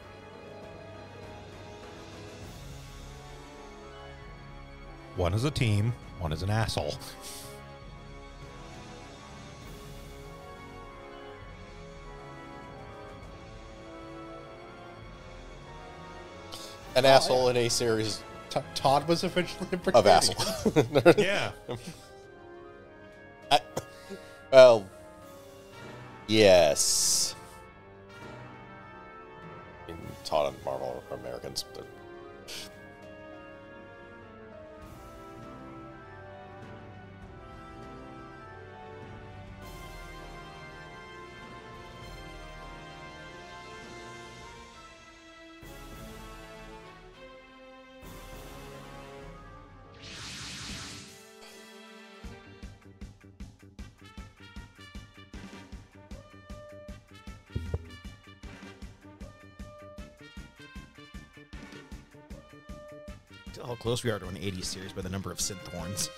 One is a team, one is an asshole. An asshole in a series Todd was eventually a of Brigadier. asshole. Yeah. Well, yes. I mean, Todd and Marvel are Americans. They're... How close we are to an 80s series by the number of synth horns.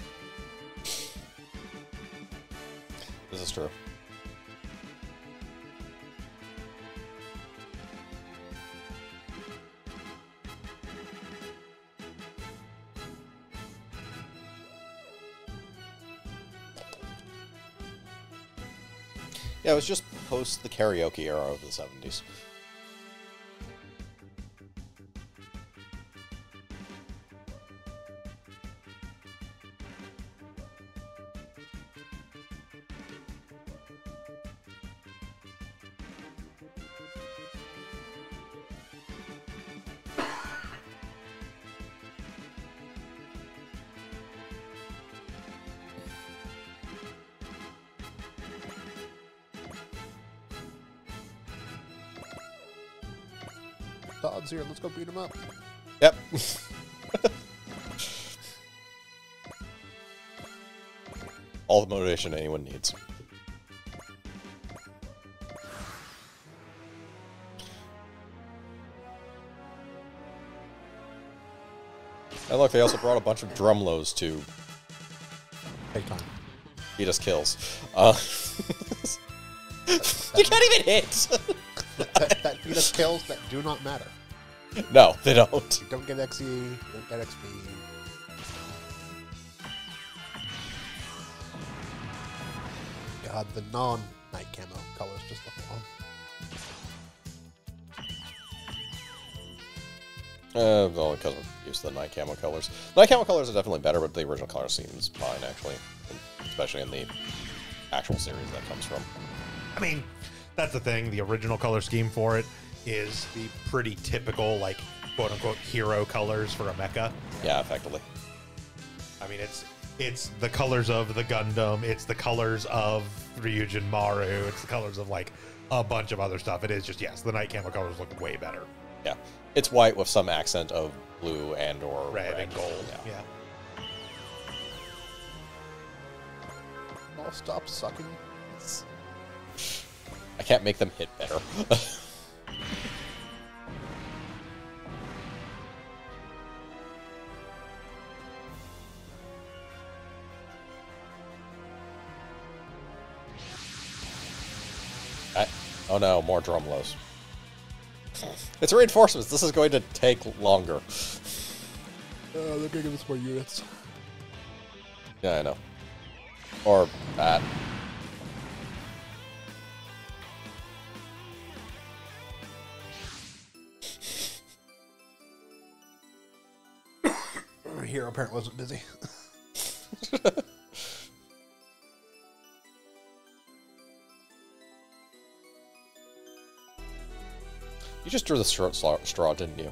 This is true. Yeah, it was just post the karaoke era of the 70s. Todd's here. Let's go beat him up. Yep. All the motivation anyone needs. And look, they also brought a bunch of drumlos to Take time. beat us kills. You can't even hit! that beat us kills that do not matter. No, they don't. You don't get XE, you don't get XP. God, the non-night camo colors just look wrong. Only because we're used to the night camo colors. Night camo colors are definitely better, but the original color seems fine, actually. Especially in the actual series that comes from. I mean, that's the thing. The original color scheme for it is the pretty typical, like, quote-unquote hero colors for a mecha. Yeah, effectively. I mean, it's the colors of the Gundam. It's the colors of Ryujin Maru. It's the colors of, like, a bunch of other stuff. It is just, yes, the night camo colors look way better. Yeah. It's white with some accent of blue and or Red and gold. Yeah. Yeah. I'll stop sucking. I can't make them hit better. Oh no, more Drumlos. It's reinforcements. This is going to take longer. They're gonna give us more units. Yeah, I know. Or that. Hero apparently wasn't busy. You just drew the straw, didn't you?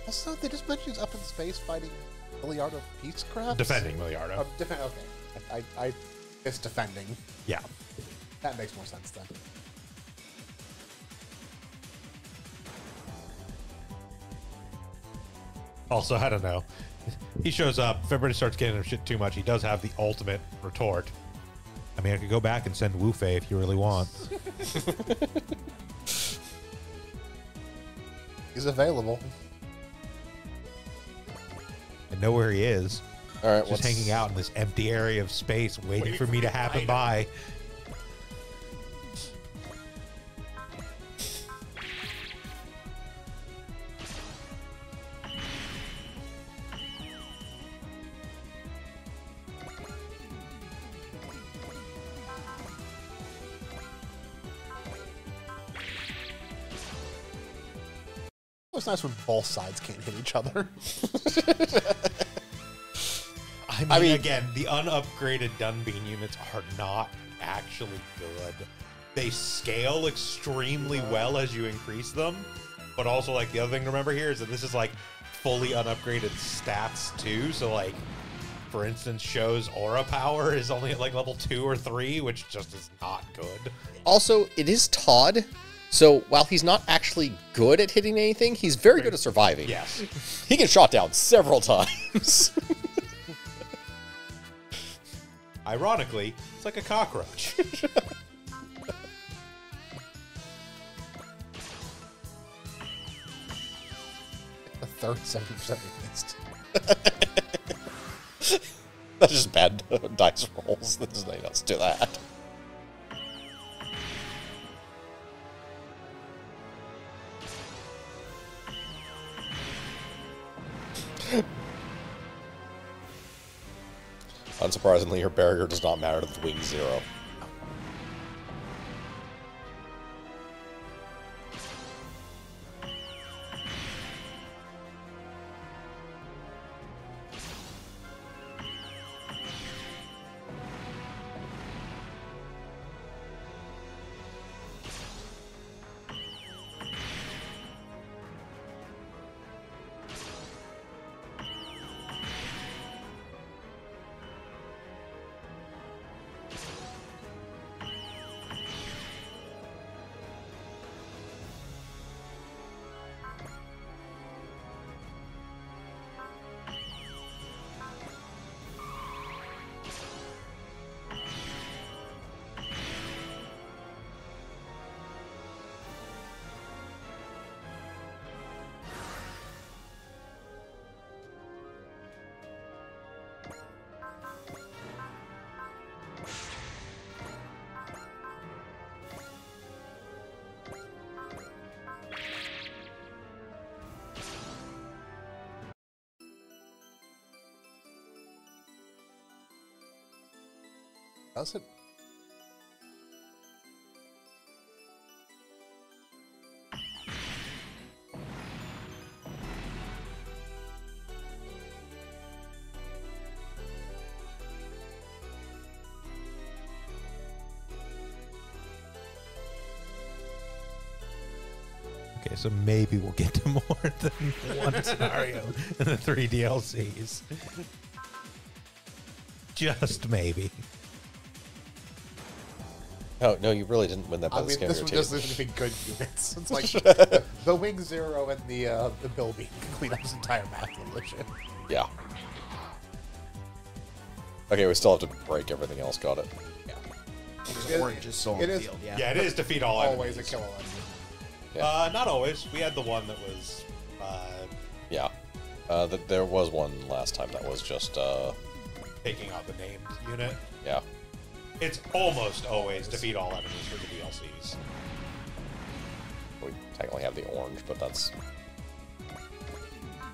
Also, they just mentioned he's up in space fighting Miliardo Peacecraft? Defending Miliardo. Okay. It's defending. Yeah. That makes more sense then. Also, I don't know. He shows up. If everybody starts getting him shit too much, he does have the ultimate retort. I mean, I could go back and send Wu Fei if you really want. He's available. I know where he is. All right, Just hanging out in this empty area of space, waiting for me to happen by. It's nice when both sides can't hit each other. I mean, again, the unupgraded Dunbean units are not actually good. They scale extremely well as you increase them, but also, like, the other thing to remember here is that this is, like, fully unupgraded stats, too. So, like, for instance, Sho's aura power is only at, like, level 2 or 3, which just is not good. Also, it is Todd, so while he's not actually good at hitting anything, he's very good at surviving. Yes. He gets shot down several times. Ironically, it's like a cockroach. The third 70% we missed. That's just bad dice rolls. There's nothing else to that. Unsurprisingly, your barrier does not matter to the Wing Zero. Does it? Okay, so maybe we'll get to more than one scenario in the 3 DLCs. Just maybe. Oh, no, you really didn't win that by I the mean, skin this of one your just teeth. isn't even good units. It's like the Wing Zero and the Bill Bean can clean up his entire map collision. Yeah. Okay, we still have to break everything else, got it. It- Orange is still on it the is field, Yeah, it is defeat all always a enemies. kill enemy. Not always. We had the one that was... Yeah. There was one last time that was just, taking out the named unit. Yeah. It's almost always defeat all enemies for the DLCs. We technically have the orange, but that's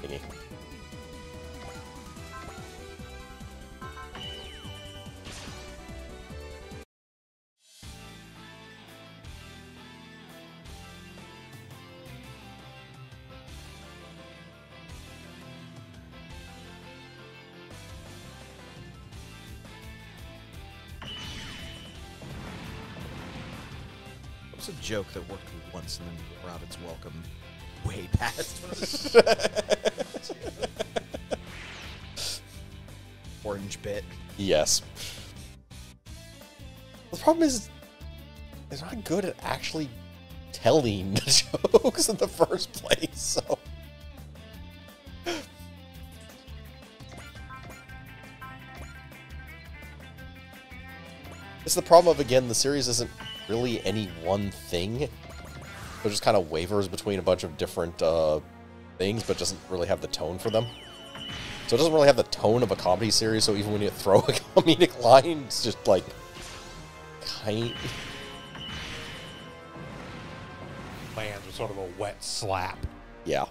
thingy. It's a joke that worked once and then brought its welcome way past. Orange bit. Yes. The problem is, they're not good at actually telling the jokes in the first place, so... It's the problem of, again, the series isn't really any one thing. It just kind of wavers between a bunch of different things, but doesn't really have the tone for them. So it doesn't really have the tone of a comedy series, so even when you throw a comedic line, it's just like... kind... Lands with sort of a wet slap. Yeah.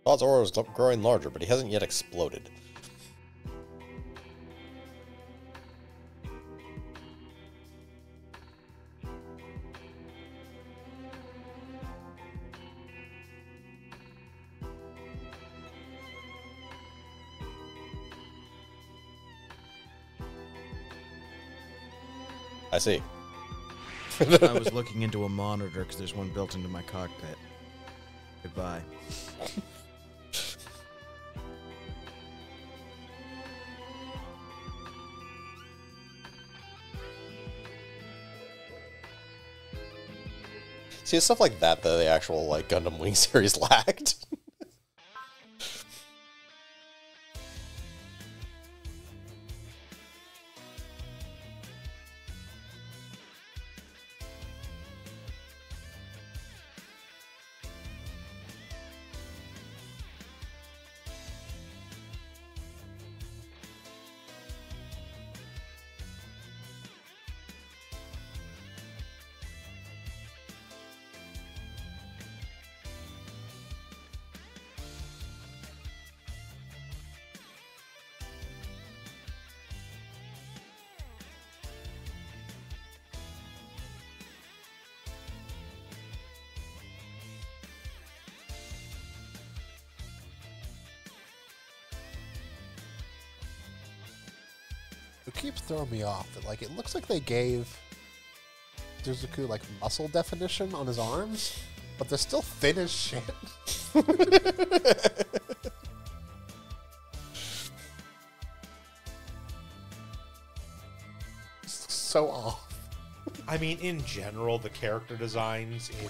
Todd's aura is growing larger, but he hasn't yet exploded. I see. I was looking into a monitor because there's one built into my cockpit. Goodbye. See, it's stuff like that that the actual like Gundam Wing series lacked. It keeps throwing me off that, like, it looks like they gave Suzuku, like, muscle definition on his arms, but they're still thin as shit. So off. I mean, in general, the character designs in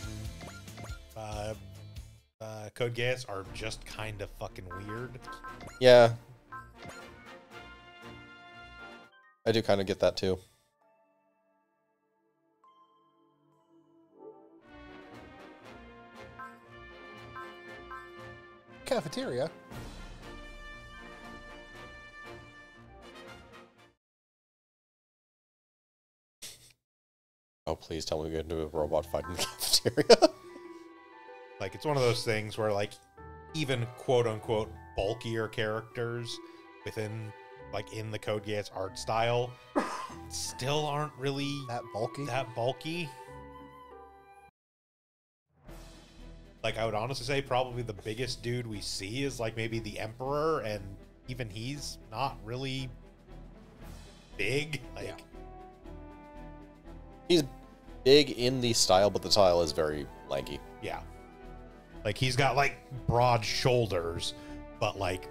Code Geass are just kind of fucking weird. Yeah. I do kind of get that too. Cafeteria. Oh, please tell me we get into a robot fight in the cafeteria. Like, it's one of those things where, like, even quote-unquote bulkier characters within, like, in the Code Geass art style still aren't really That bulky. that bulky. Like, I would honestly say probably the biggest dude we see is, like, maybe the Emperor, and even he's not really big. Like, Yeah. He's big in the style, but the style is very lanky. yeah. Like, he's got, like, broad shoulders, but, like,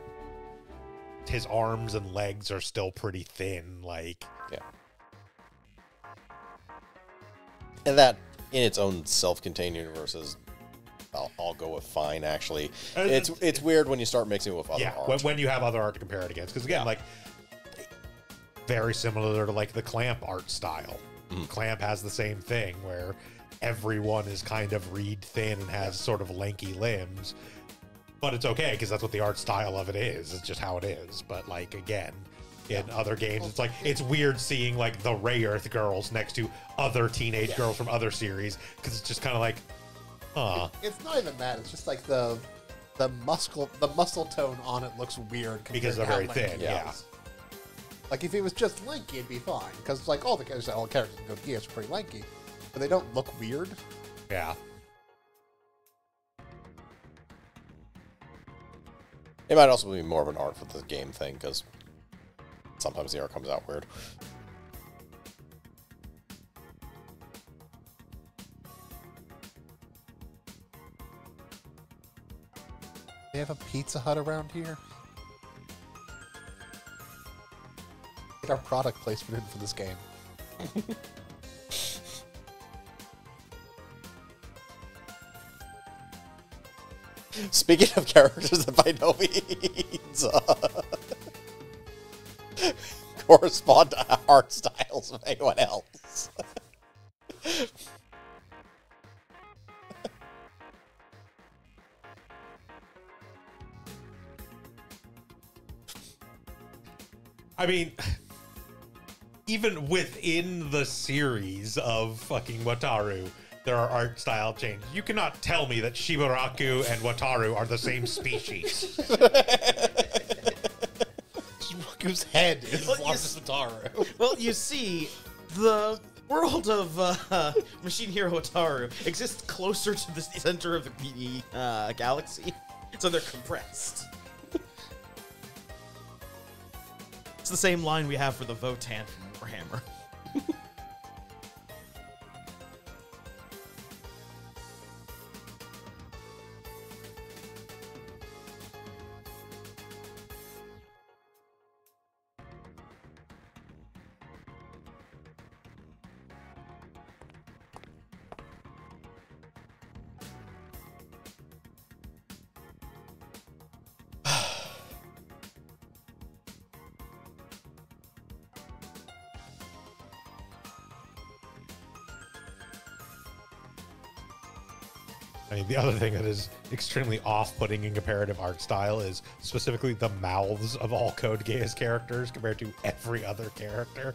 his arms and legs are still pretty thin. Like, Yeah. And that, in its own self-contained universe, is I'll go with fine. Actually, it's weird when you start mixing it with other yeah, art. when you have other art to compare it against. Because, again, Yeah. like, very similar to, like, the Clamp art style. Clamp has the same thing, where everyone is kind of reed thin and has sort of lanky limbs. But it's okay, because that's what the art style of it is. It's just how it is. But, like, again, in other games, it's like, it's weird seeing, like, the Ray Earth girls next to other teenage girls from other series, because it's just kind of like, huh. It's not even that. It's just like the muscle tone on it looks weird compared Because to they're how very lanky thin, it yeah. is. Like if it was just lanky, it'd be fine. Because like all the characters in Code Geass are pretty lanky, but they don't look weird. Yeah. It might also be more of an art for the game thing, because sometimes the art comes out weird. They have a Pizza Hut around here. Get our product placement in for this game. Speaking of characters that by no means correspond to art styles of anyone else. I mean, even within the series of fucking Wataru, there are art style changes. You cannot tell me that Shibaraku and Wataru are the same species. Whose head is as large as Wataru. Well, you see, the world of Machine Hero Wataru exists closer to the center of the galaxy, so they're compressed. It's the same line we have for the Votan from Warhammer. I mean, the other thing that is extremely off-putting in comparative art style is specifically the mouths of all Code Geass characters compared to every other character.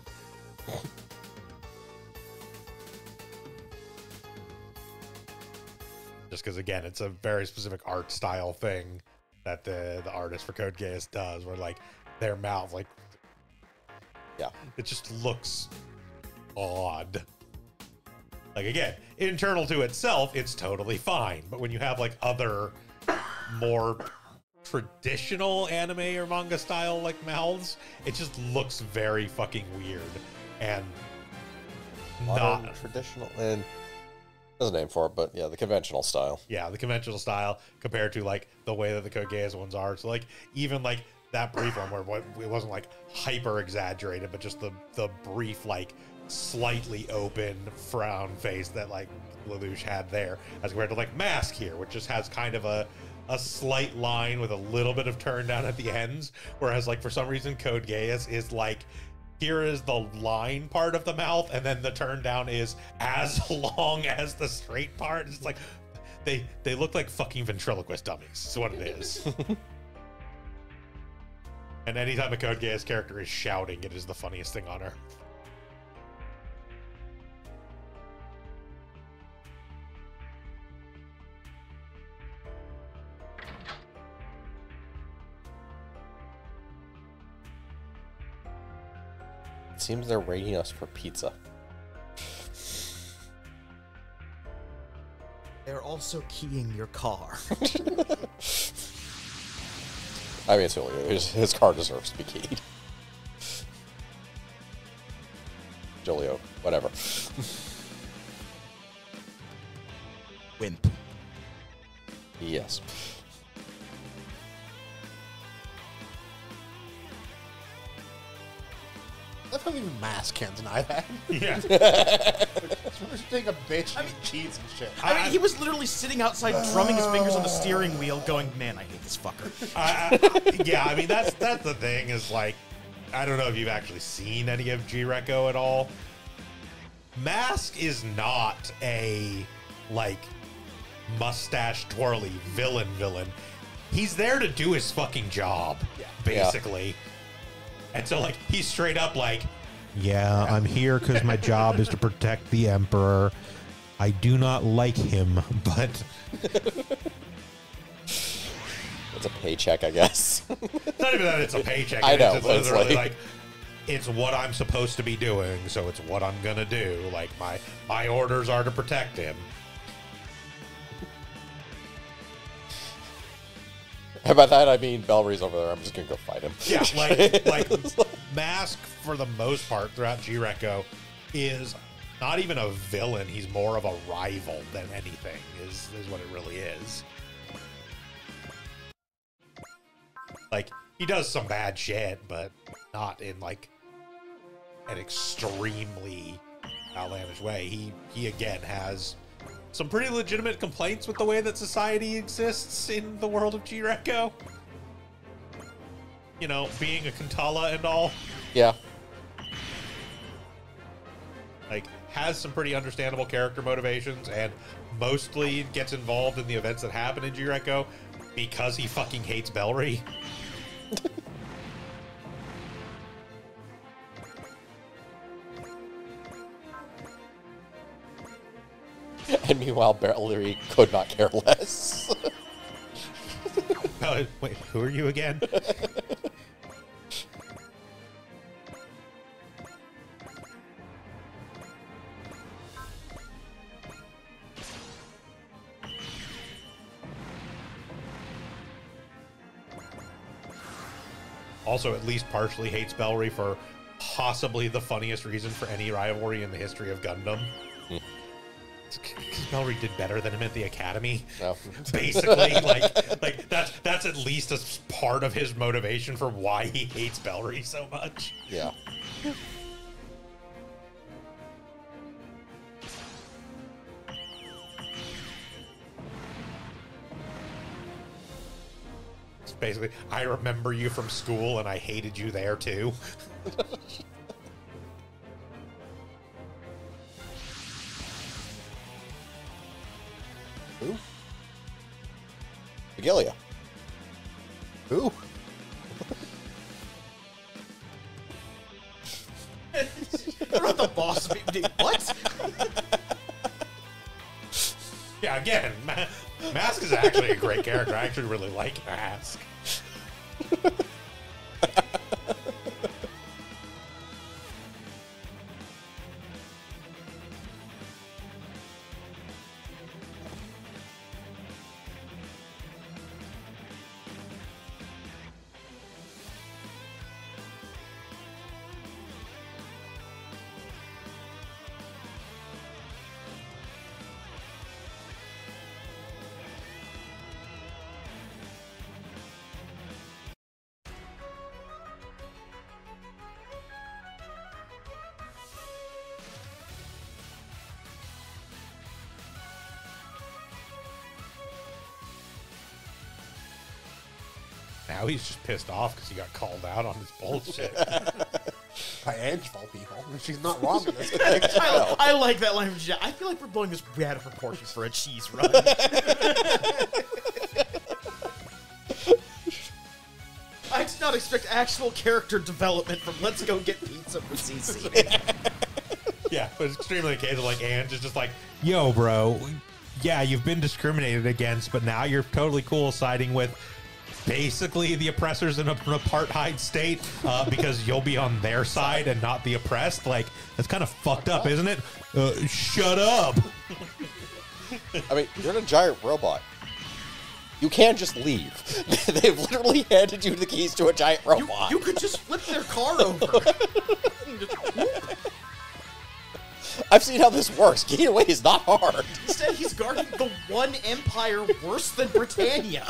Just because, again, it's a very specific art style thing that the artist for Code Geass does, where, like, their mouth, like, Yeah. it just looks odd. Like, again, internal to itself, it's totally fine. But when you have, like, other more traditional anime or manga style, like, mouths, it just looks very fucking weird. And Modern, not... traditional, and there's a name for it, but yeah, the conventional style. Yeah, the conventional style compared to, like, the way that the Code Geass ones are. So, like, even, like, that brief one where it wasn't, like, hyper exaggerated, but just the brief, like, slightly open frown face that, like, Lelouch had there, as compared to, like, Mask here, which just has kind of a slight line with a little bit of turn down at the ends, whereas, like, for some reason Code Geass is like, here is the line part of the mouth, and then the turn down is as long as the straight part. It's like they look like fucking ventriloquist dummies is what it is. And anytime a Code Geass character is shouting, it is the funniest thing on earth. It seems they're rating us for pizza. They're also keying your car. I mean, it's really, his car deserves to be keyed. Whatever. Wimp. Yes. That's how even Mask can't deny that. Yeah. He's being a bitch and cheats and shit. I mean, he was literally sitting outside drumming his fingers on the steering wheel going, man, I hate this fucker. Yeah, I mean, that's the thing is, like, I don't know if you've actually seen any of G-Reco at all. Mask is not a, like, mustache twirly villain. He's there to do his fucking job, basically. And so, like, he's straight up like, yeah, I'm here because my job is to protect the Emperor. I do not like him, but... It's a paycheck, I guess. It's not even that it's a paycheck. I know, It's but it's literally like... it's what I'm supposed to be doing, so it's what I'm gonna do. Like, my orders are to protect him. And by that, I mean, Bellry's over there. I'm just going to go fight him. Yeah, like Mask, for the most part, throughout G-Reco, is not even a villain. He's more of a rival than anything, is what it really is. Like, he does some bad shit, but not in, like, an extremely outlandish way. He again, has some pretty legitimate complaints with the way that society exists in the world of G-Reco. You know, being a Kantala and all. Yeah. Like, has some pretty understandable character motivations and mostly gets involved in the events that happen in G-Reco because he fucking hates Bellry. And meanwhile, Bellry could not care less. Wait, who are you again? Also, at least partially hates Bellry for possibly the funniest reason for any rivalry in the history of Gundam. Because Bellry did better than him at the academy. No. Basically, like that's at least a part of his motivation for why he hates Bellry so much. Yeah. It's basically, I remember you from school and I hated you there too. Who? Vigilia. Who? I wrote the boss. What? Yeah, again, Mask is actually a great character. I actually really like Mask. Now he's just pissed off because he got called out on his bullshit. By Angel people. She's not wrong in this. I like that line. I feel like we're blowing this way out of proportion for a cheese run. I did not expect actual character development from Let's Go Get Pizza for CC. Yeah, but it's extremely the case of like Ange is just like, yo, bro, yeah, you've been discriminated against, but now you're totally cool siding with basically the oppressors in an apartheid state because you'll be on their side and not the oppressed. Like, that's kind of fucked up, isn't it? Shut up. I mean, you're in a giant robot. You can't just leave. They've literally handed you the keys to a giant robot. You could just flip their car over. I've seen how this works. Getting away is not hard. Instead, he's guarding the one empire worse than Britannia.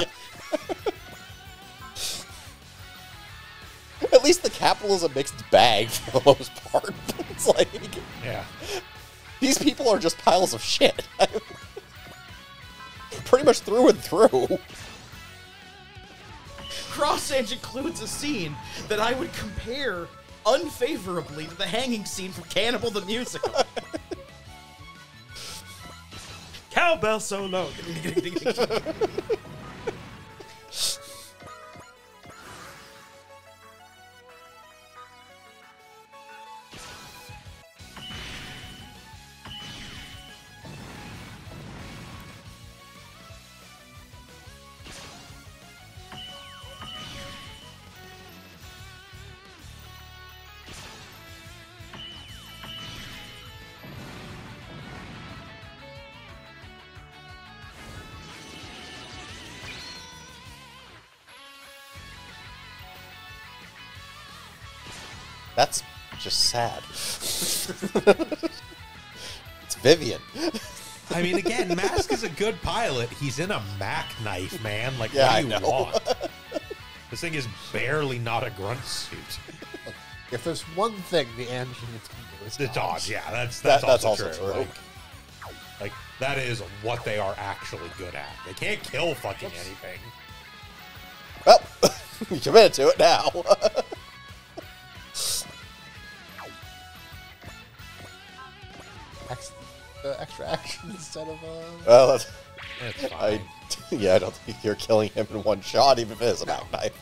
At least the capital is a mixed bag for the most part. It's like, Yeah. these people are just piles of shit. Pretty much through and through. Cross Edge includes a scene that I would compare unfavorably to the hanging scene from Cannibal the Musical. Cowbell solo. That's just sad. It's Vivian. I mean, again, Mask is a good pilot. He's in a Mac knife, man. Like, Yeah, what do you I know. want? This thing is barely not a grunt suit. If there's one thing the engine can do, it's The dodge, yeah, that's That's also, also true. true. Like, that is what they are actually good at. They can't kill fucking anything. Well, you committed to it now. Extra action instead of Well, that's, It's fine. I don't think you're killing him in one shot, even if it is a Mac knife.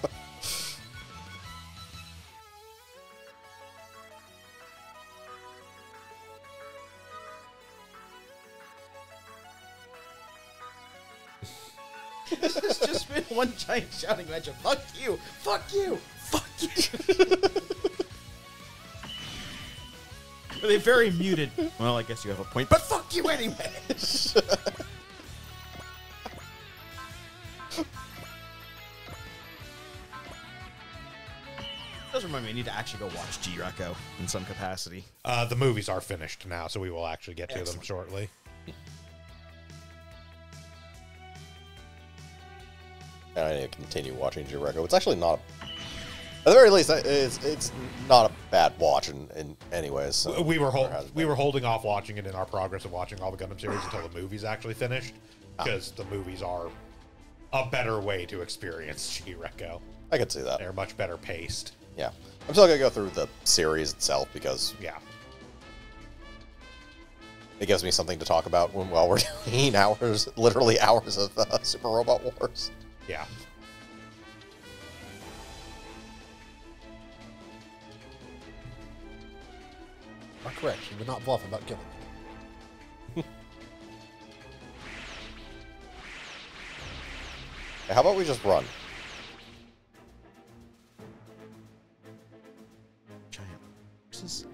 This has just been one giant shouting match of fuck you, fuck you, fuck you. Are they very muted? Well, I guess you have a point, but fuck you anyway. Does remind me, I need to actually go watch G-Reco in some capacity. The movies are finished now, so we will actually get to them Excellent. shortly. And I need to continue watching Jericho. It's actually not, at the very least, it's not a bad watch in anyways. So We were there hasn't we been. were holding off watching it in our progress of watching all the Gundam series until the movies actually finished, because the movies are a better way to experience G-Reco. I could see that. They're much better paced. Yeah, I'm still gonna go through the series itself because Yeah. it gives me something to talk about while we're doing hours, literally hours of Super Robot Wars. Yeah. correct. You would not bluff about killing me. Hey, how about we just run? Giant horses.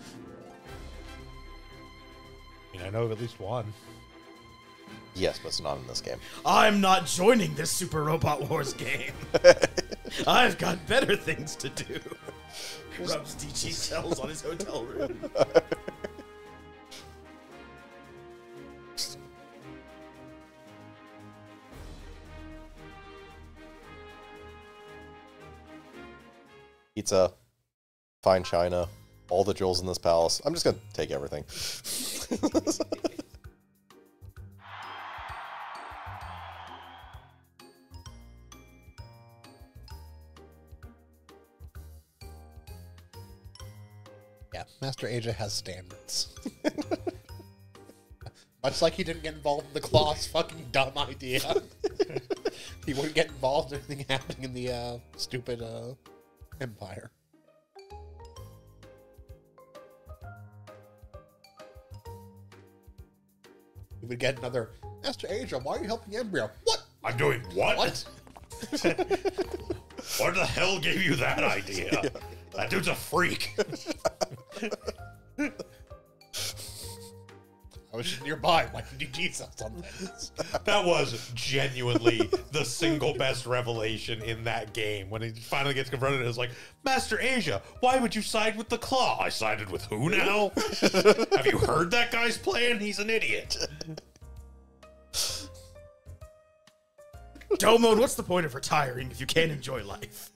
I mean, I know of at least one. Yes, but it's not in this game. I'm not joining this Super Robot Wars game. I've got better things to do. Rubs DG cells on his hotel room. Pizza, fine china, all the jewels in this palace. I'm just gonna take everything. Yeah, Master Aja has standards. Much like he didn't get involved in the Claw's fucking dumb idea. He wouldn't get involved in anything happening in the stupid Empire. He would get another, Master Aja, why are you helping Embryo? What? I'm doing what? What? What the hell gave you that idea? That dude's a freak. I was just nearby. Like, did you sell something? That was genuinely the single best revelation in that game. When he finally gets confronted, it's like, Master Asia, why would you side with the Claw? I sided with who now? Have you heard that guy's plan? He's an idiot. Domon, what's the point of retiring if you can't enjoy life?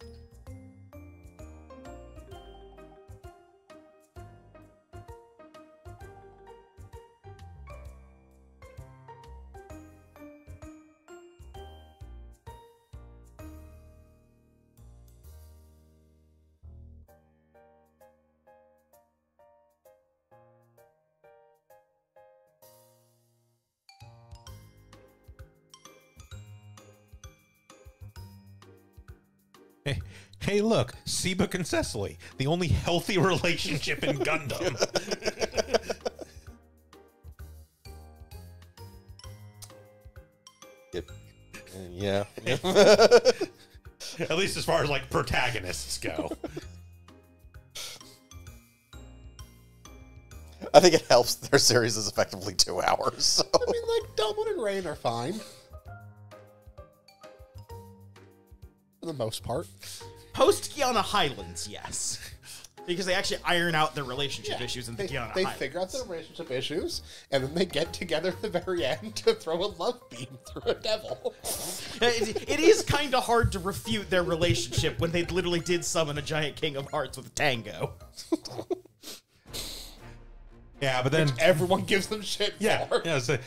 Hey, look, Seabuk and Cecily, the only healthy relationship in Gundam. Yeah. At least as far as, like, protagonists go. I think it helps their series is effectively 2 hours. So. I mean, like, Dublin and Rain are fine. For the most part. Post Kiana Highlands, yes. Because they actually iron out their relationship Yeah, issues in the they, Kiana they Highlands. figure out their relationship issues, and then they get together at the very end to throw a love beam through a devil. It is kind of hard to refute their relationship when they literally did summon a giant King of Hearts with Tango. Yeah, but then... Everyone gives them shit for. Yeah, so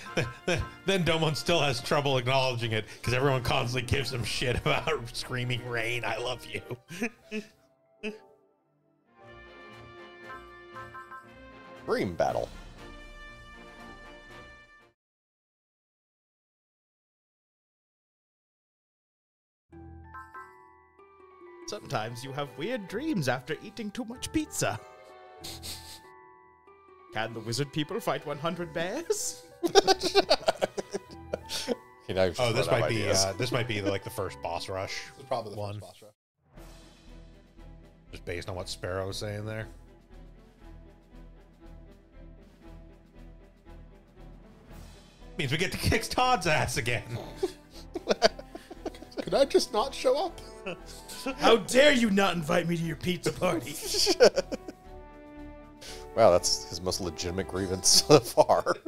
then Domon still has trouble acknowledging it because everyone constantly gives him shit about screaming Rain, I love you. Dream Battle. Sometimes you have weird dreams after eating too much pizza. Can the wizard people fight 100 bears? Oh, this might be like the first boss rush. It's probably the one. first boss rush. Just based on what Sparrow was saying there. Means we get to kick Todd's ass again. Could I just not show up? How dare you not invite me to your pizza party? Wow, that's his most legitimate grievance so far. To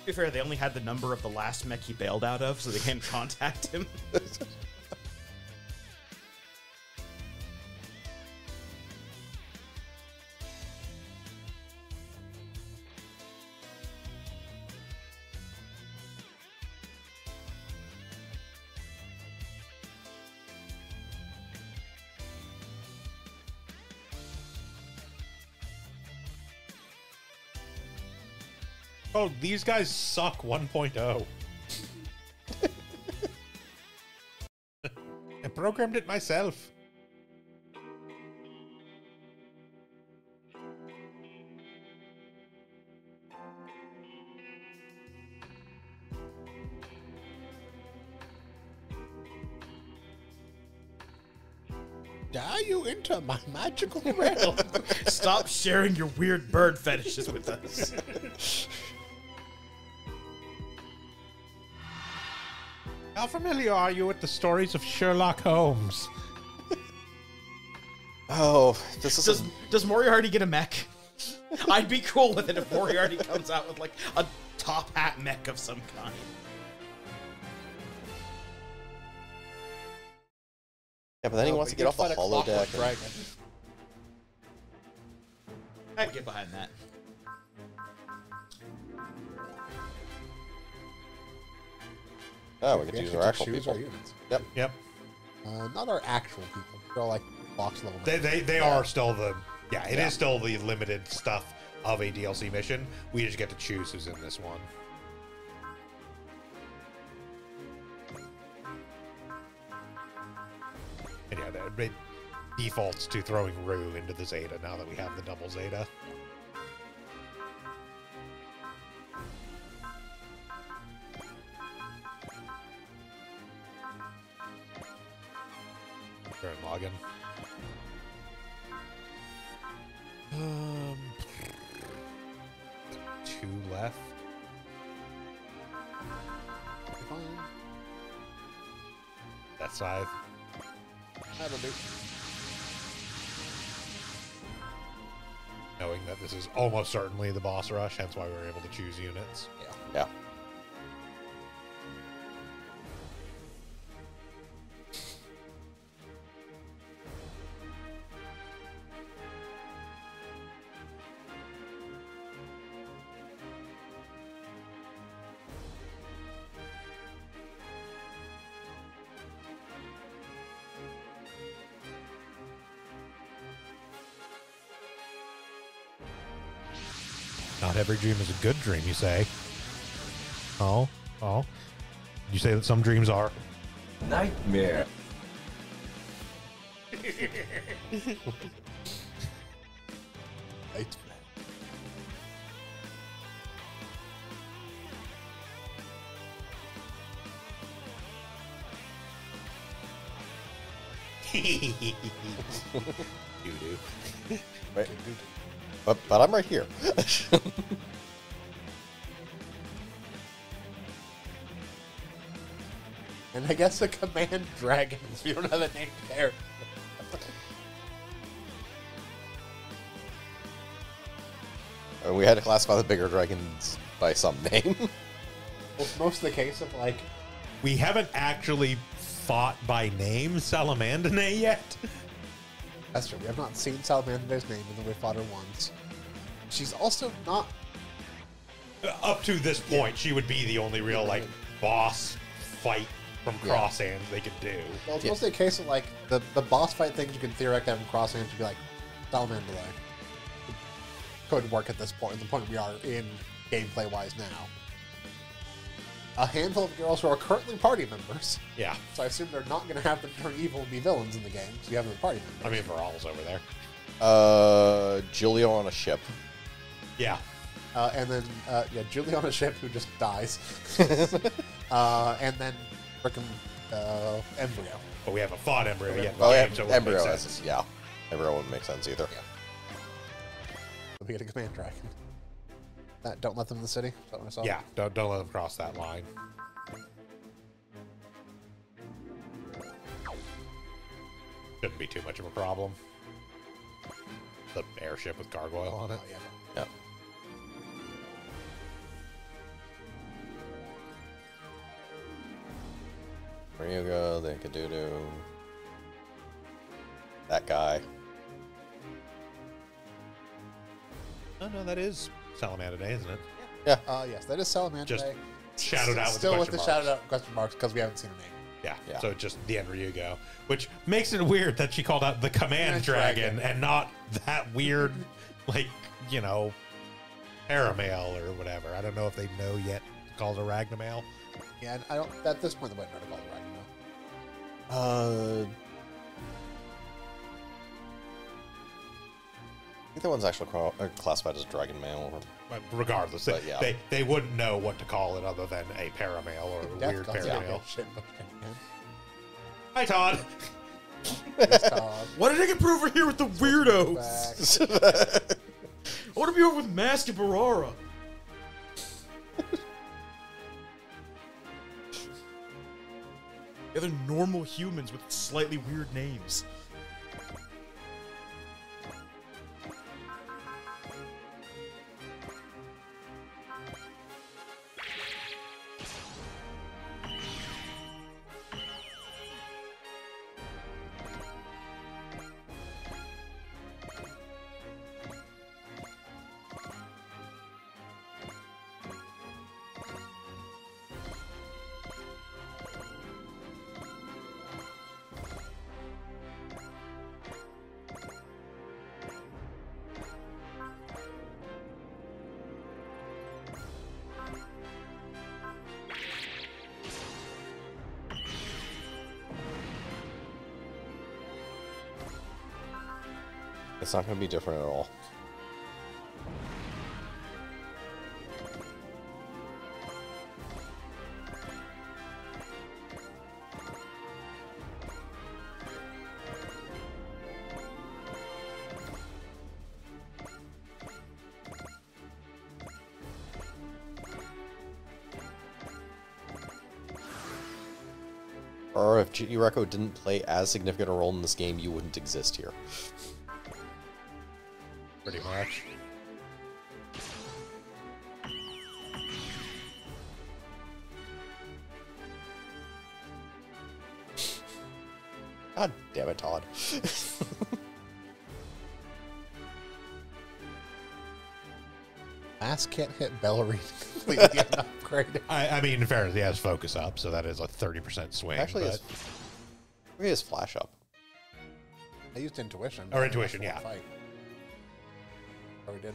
be fair, they only had the number of the last mech he bailed out of, so they can't contact him. Oh, these guys suck 1.0. I programmed it myself. Are you into my magical realm? Stop sharing your weird bird fetishes with us. How familiar are you with the stories of Sherlock Holmes? Oh, this is Does Moriarty get a mech? I'd be cool with it if Moriarty comes out with like a top hat mech of some kind. Yeah, but then he wants to get off the holodeck. Dragon. I can get behind that. Oh, we get to use our actual choose people. our units. Yep. Not our actual people. They're all like box level. They are still the... Yeah, it is still the limited stuff of a DLC mission. We just get to choose who's in this one. And yeah, it defaults to throwing Rue into the Zeta now that we have the double Zeta. Turn login. Two left. Fine. That side. That'll do. Knowing that this is almost certainly the boss rush, hence why we were able to choose units. Yeah. Not every dream is a good dream, you say. Oh. You say that some dreams are. Nightmare. Right. Doo-doo. Right. But I'm right here. And I guess a command dragon if you don't have a name there. We had to classify the bigger dragons by some name. Well, most of the case of like, We haven't actually fought by name Salamandane yet. that's true. We have not seen Salamander's name, and then we fought her once. She's also not. Up to this point, she would be the only real, like, boss fight from Cross Hands they could do. Well, it's mostly a case of like the boss fight things you can theoretically have in Cross Hands. You'd be like, Salamander could work at this point. The point we are in gameplay wise now. A handful of girls who are currently party members. Yeah. So I assume they're not going to have them turn evil and be villains in the game. So you have them as party members. I mean, Viral's over there. Julio on a ship. Yeah. And then, Julie on a ship who just dies. And then frickin' Embryo. But we haven't fought Embryo yet. in the Oh, yeah, game, so it wouldn't make Embryo sense. is, yeah. Embryo wouldn't make sense either. So we get a command dragon. Don't let them in the city. Is that what I saw? Yeah, don't let them cross that line. Shouldn't be too much of a problem. The airship with gargoyle on it. Oh, yeah. Yeah. Ryuga, Linkadoodoo. That guy. Oh, no, that is Salamander Day, isn't it? Yes, that is Salamander Just Day. shadowed out with Still the with the question shadowed marks. out question marks because we haven't seen her name. Yeah. Yeah. So just the end Ryugo, which makes it weird that she called out the command Command dragon, dragon. and not that weird, like, Paramail or whatever. I don't know if they know yet to call it a Ragnamail. Yeah, and I don't. At this point, they wouldn't know to call it Ragnarok. I think that one's actually classified as Dragon Mail. But regardless, But, yeah. they wouldn't know what to call it other than a Paramail or a Death weird calls it Paramail. shit, but Hi, Todd. it's Todd. Why did I get put over here with the weirdos? Back. I want to be over with Mask and Barara. Yeah, they're normal humans with slightly weird names. It's not going to be different at all. Or if Yureko didn't play as significant a role in this game, you wouldn't exist here. Pretty much. God damn it, Todd. Mask can't hit Bellery completely upgraded. I mean, in fairness, he has focus up, so that is a 30% swing. Actually, but... he has flash up. I used intuition. Or intuition, yeah. Fight. Oh, we did.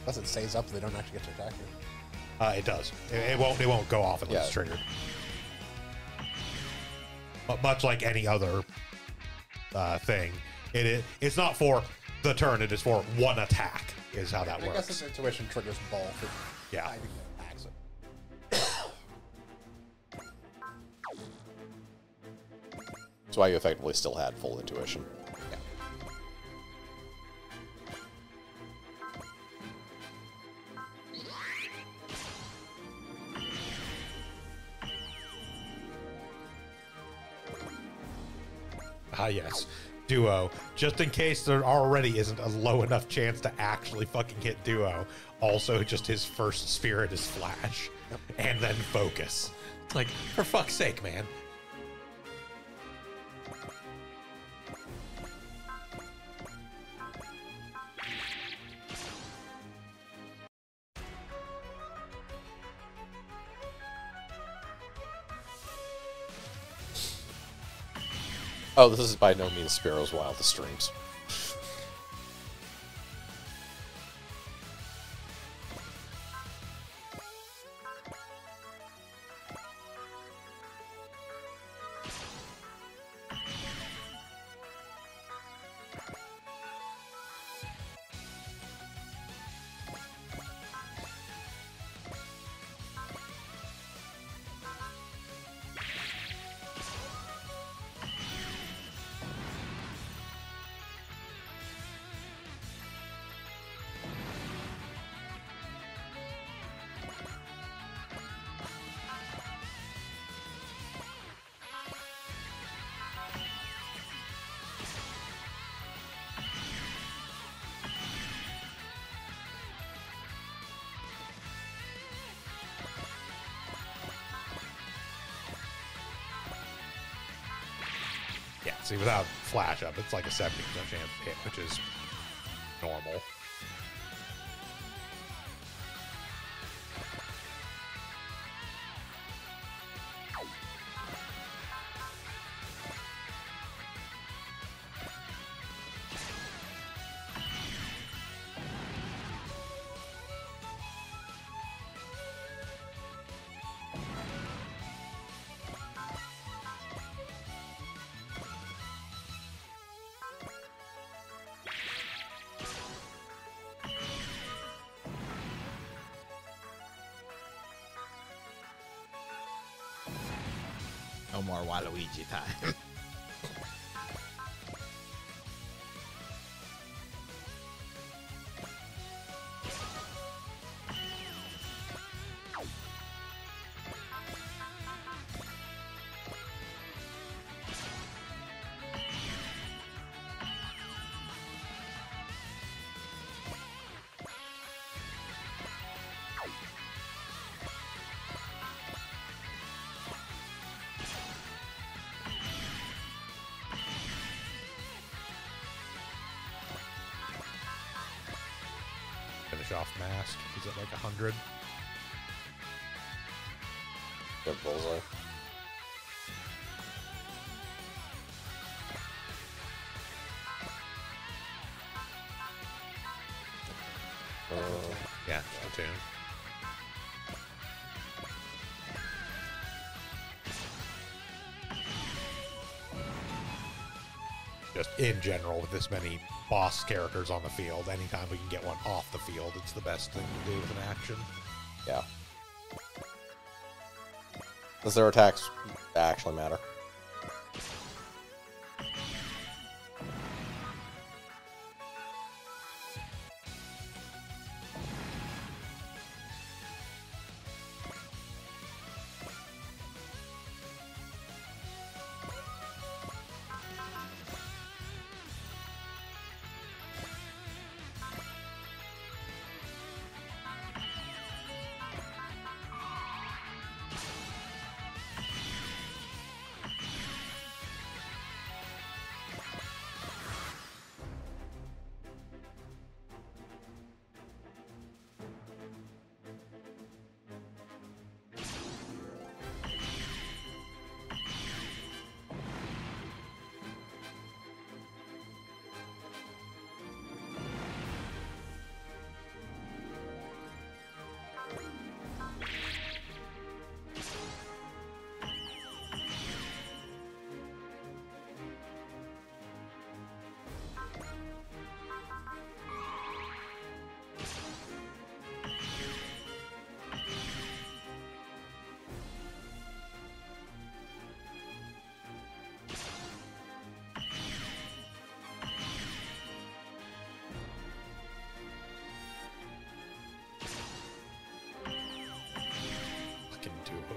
Unless it stays up, they don't actually get to attack you. It does. It won't go off unless it's Yeah. triggered. But much like any other thing, it's not for the turn. It is for one attack. Is how that I guess works. its intuition triggers both. Yeah. I think that attacks it. That's why you effectively still had full intuition. Ah, yes. Duo. Just in case there already isn't a low enough chance to actually fucking hit Duo. Also, just his first spirit is Flash. And then Focus. It's like, for fuck's sake, man. Oh, this is by no means Sparrow's wildest dreams. Yeah, see, without Flash up, it's like a 70% chance to hit, which is normal. No more Waluigi time. Finish off Mask. He's at like 100. Good bullseye. Yeah, Splatoon. Just in general, with this many boss characters on the field, anytime we can get one off the field, it's the best thing to do with an action. Yeah. Does their attacks actually matter?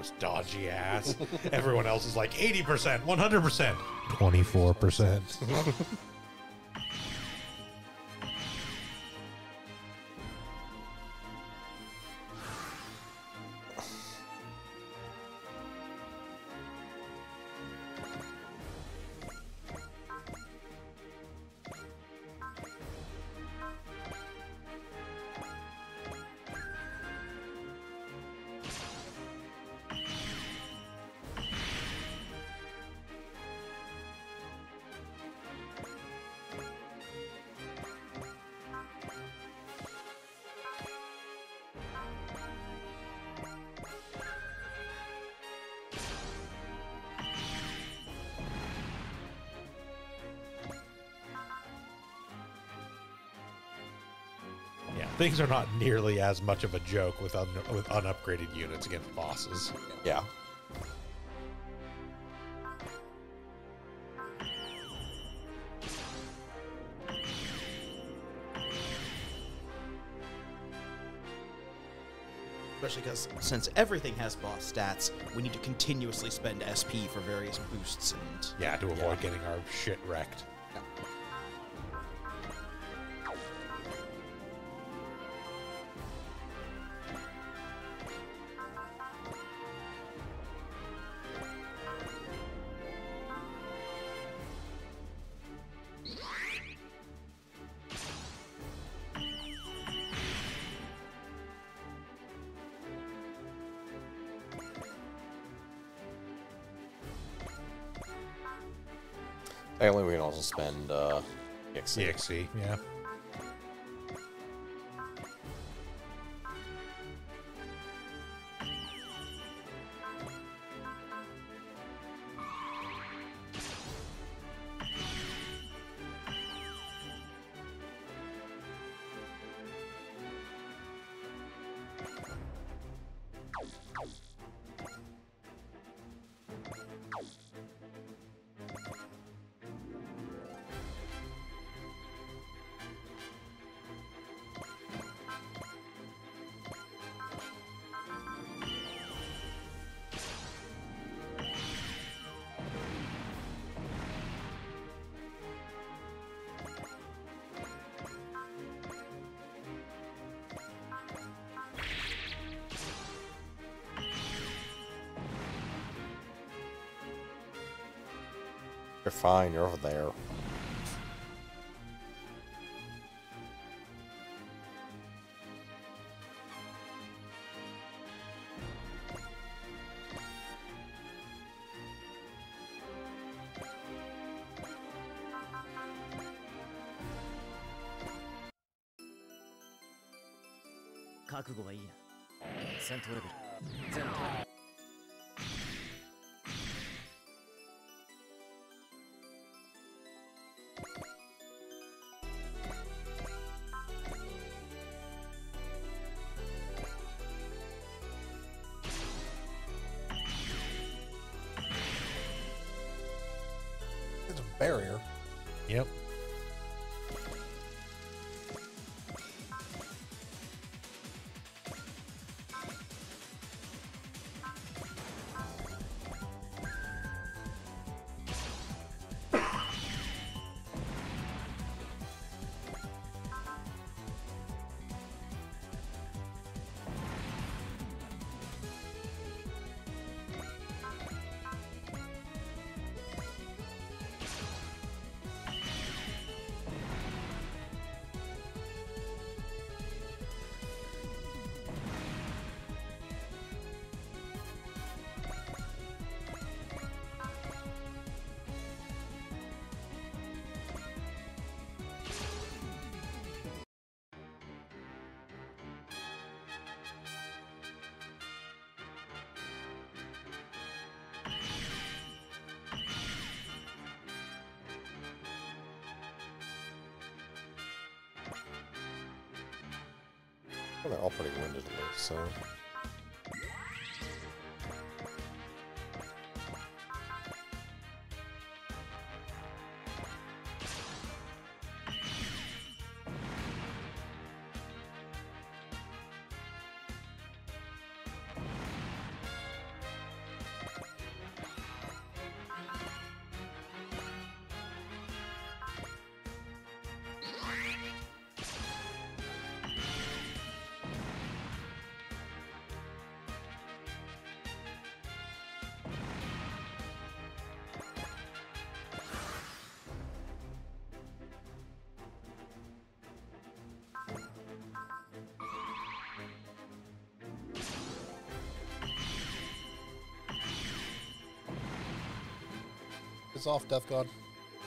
Thanos, dodgy ass. Everyone else is like 80%, 100%, 24%. Yeah, things are not nearly as much of a joke with unupgraded units against bosses. Yeah. Especially because since everything has boss stats, we need to continuously spend SP for various boosts and Yeah, to avoid getting our shit wrecked. Apparently, we can also spend EXC. EXC, yeah. You're fine. You're over there. It's a barrier. Yep. Well, they're all pretty winded, at least, so. this off, Death God?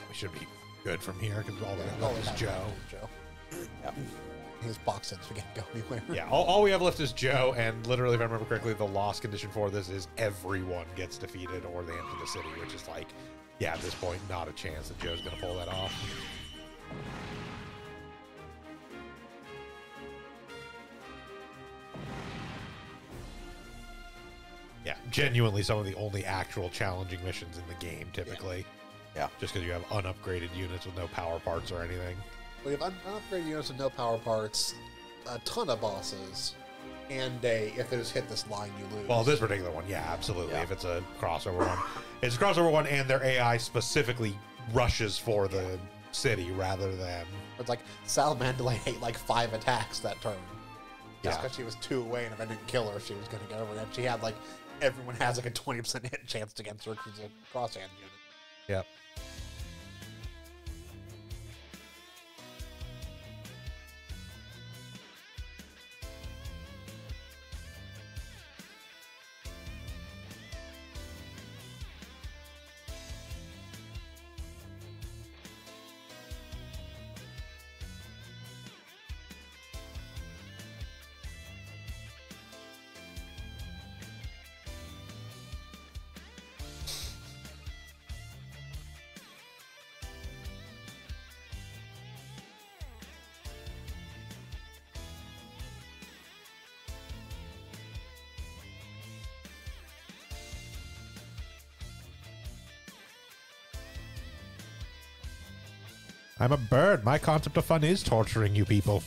We should be good from here because all we Yeah, have all left we is have Joe. is Joe. Yeah. His box sets we can't go anywhere. Yeah, all we have left is Joe, and literally, if I remember correctly, the loss condition for this is everyone gets defeated or they enter the city, which is like, yeah, at this point, not a chance that Joe's going to pull that off. Yeah, genuinely some of the only actual challenging missions in the game, typically. Yeah. Just because you have unupgraded units with no power parts or anything. We have unupgraded units with no power parts, a ton of bosses, and if they just hit this line, you lose. Well, this particular one, yeah, absolutely. Yeah. If it's a crossover one, it's a crossover one, and their AI specifically rushes for the city rather than. It's like Salamandalay ate like 5 attacks that turn. Just Yeah. because she was 2 away, and if I didn't kill her, she was going to get over that. She had like, everyone has like a 20% hit chance against her because it's a crosshand unit. Yep. I'm a bird. My concept of fun is torturing you people.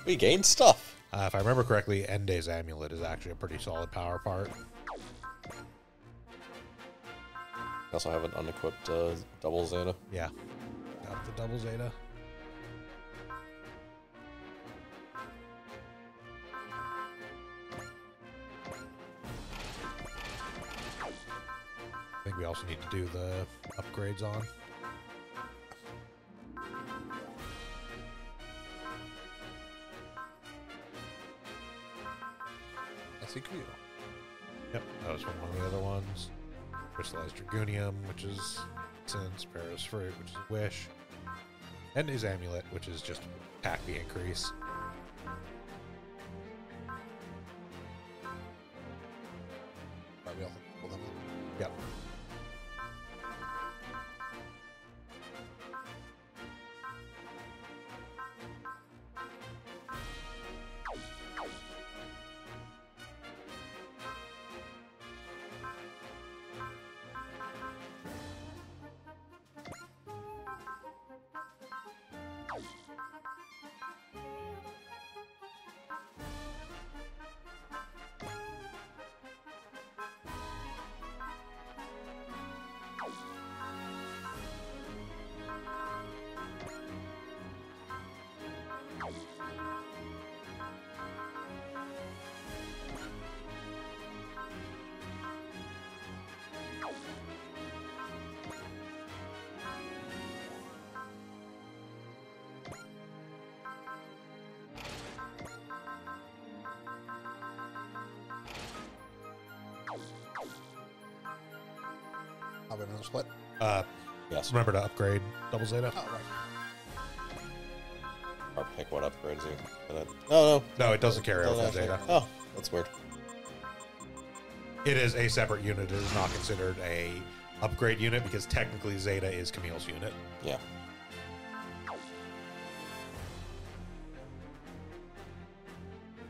We gained stuff. If I remember correctly, Ende's amulet is actually a pretty solid power part. We also have an unequipped double Zeta. Yeah. Got the double Zeta. I think we also need to do the upgrades on. SEQ. Yep, that was one of the other ones. Crystallized Dragonium, which is Sense, Paris Fruit, which is a Wish, and his Amulet, which is just attack the increase. Probably also pull them. Yep. I'll be another split. Yes. Remember to upgrade double Zeta. Oh, right. Or pick what upgrades you. No. No, it doesn't carry over Doesn't Zeta. actually- Oh, that's weird. It is a separate unit. It is not considered a upgrade unit because technically Zeta is Camille's unit. Yeah.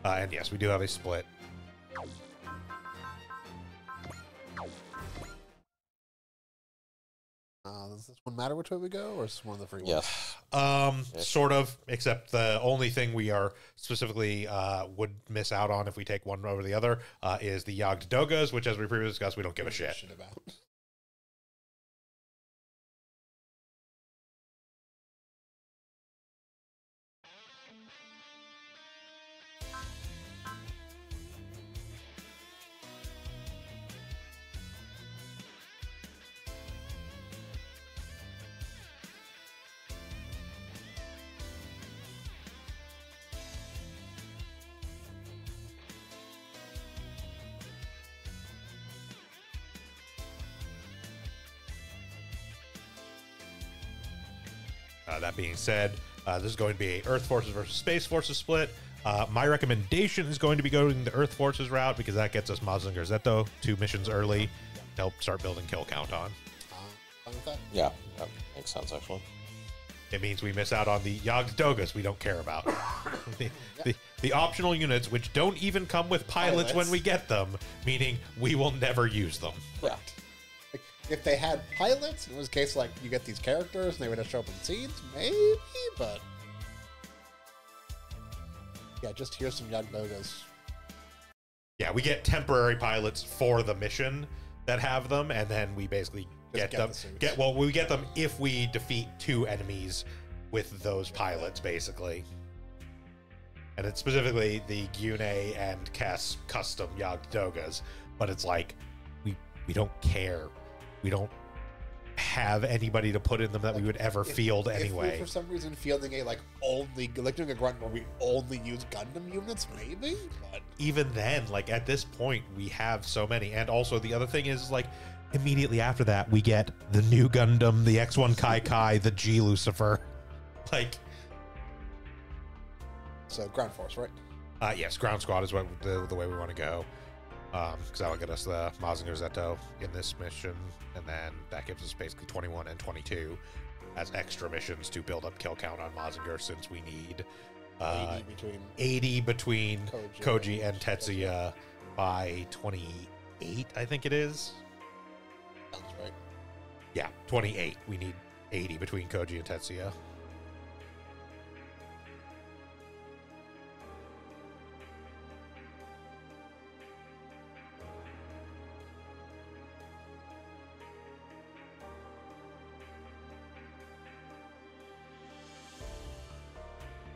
And yes, we do have a split. Does this one matter which way we go, or is this one of the free ones? Yes. Sort of, except the only thing we are specifically would miss out on if we take one over the other is the Yagd Dogas, which, as we previously discussed, we don't give a shit. About. That being said, this is going to be a Earth Forces versus Space Forces split. My recommendation is going to be going the Earth Forces route because that gets us Mazinger Zetto 2 missions early to help start building kill count on. Fine with that? Yeah, that makes sense actually. It means we miss out on the Yogg's Dogas we don't care about. the optional units, which don't even come with pilots when we get them, meaning we will never use them. Yeah. Like, if they had pilots, it was a case like you get these characters and they would have show up in scenes, maybe, but yeah, just here's some young Dogas. Yeah, we get temporary pilots for the mission that have them, and then we basically Just get them. the suits. We get them if we defeat 2 enemies with those pilots, basically. And it's specifically the Gyune and Kess custom Yogdogas, but it's like we don't care. We don't have anybody to put in them that we would ever field If anyway. we, for some reason, fielding a doing a grunt where we only use Gundam units, maybe, but Even then, like at this point, we have so many. And also the other thing is like immediately after that, we get the new Gundam, the X1 Kai Kai, the G Lucifer. Like, so ground force, right? yes, ground squad is what the way we want to go. Because that'll get us the Mazinger Zetto in this mission, and then that gives us basically 21 and 22 as extra missions to build up kill count on Mazinger, since we need 80 between 80 between Koji Koji and Tetsuya by 28, I think it is. sounds right. Yeah, 28. We need 80 between Koji and Tetsuya.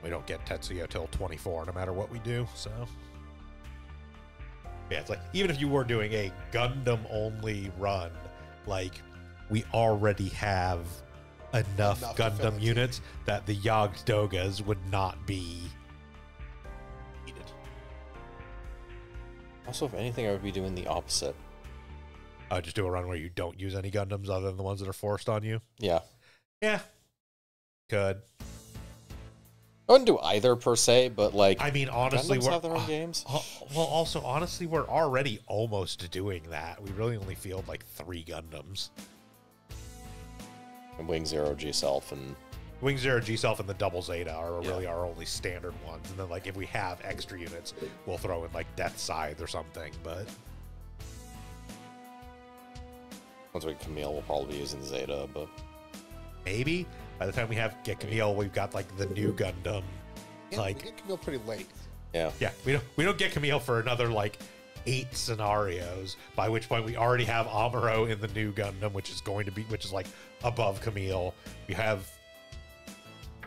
We don't get Tetsuya till 24, no matter what we do, so... Yeah, it's like, even if you were doing a Gundam-only run, like, we already have enough Enough to fill Gundam it. units that the Yogg's Dogas would not be needed. Also, if anything, I would be doing the opposite. Just do a run where you don't use any Gundams other than the ones that are forced on you. Yeah. Yeah. Could. I wouldn't do either per se, but like I mean, honestly, Gundams have their own games. Well, also, honestly, we're already almost doing that. We really only field like 3 Gundams. And Wing Zero G Self and Wing Zero, G Self, and the Double Zeta are Yeah. really our only standard ones. And then, like, if we have extra units, we'll throw in like Death Scythe or something. But once we get Camille, we'll probably be using Zeta, but maybe by the time we get Camille, we've got like the new Gundam. Yeah, Like, we get Camille pretty late. yeah. yeah, we don't get Camille for another like 8 scenarios. By which point we already have Amuro in the new Gundam, which is like above Camille. We have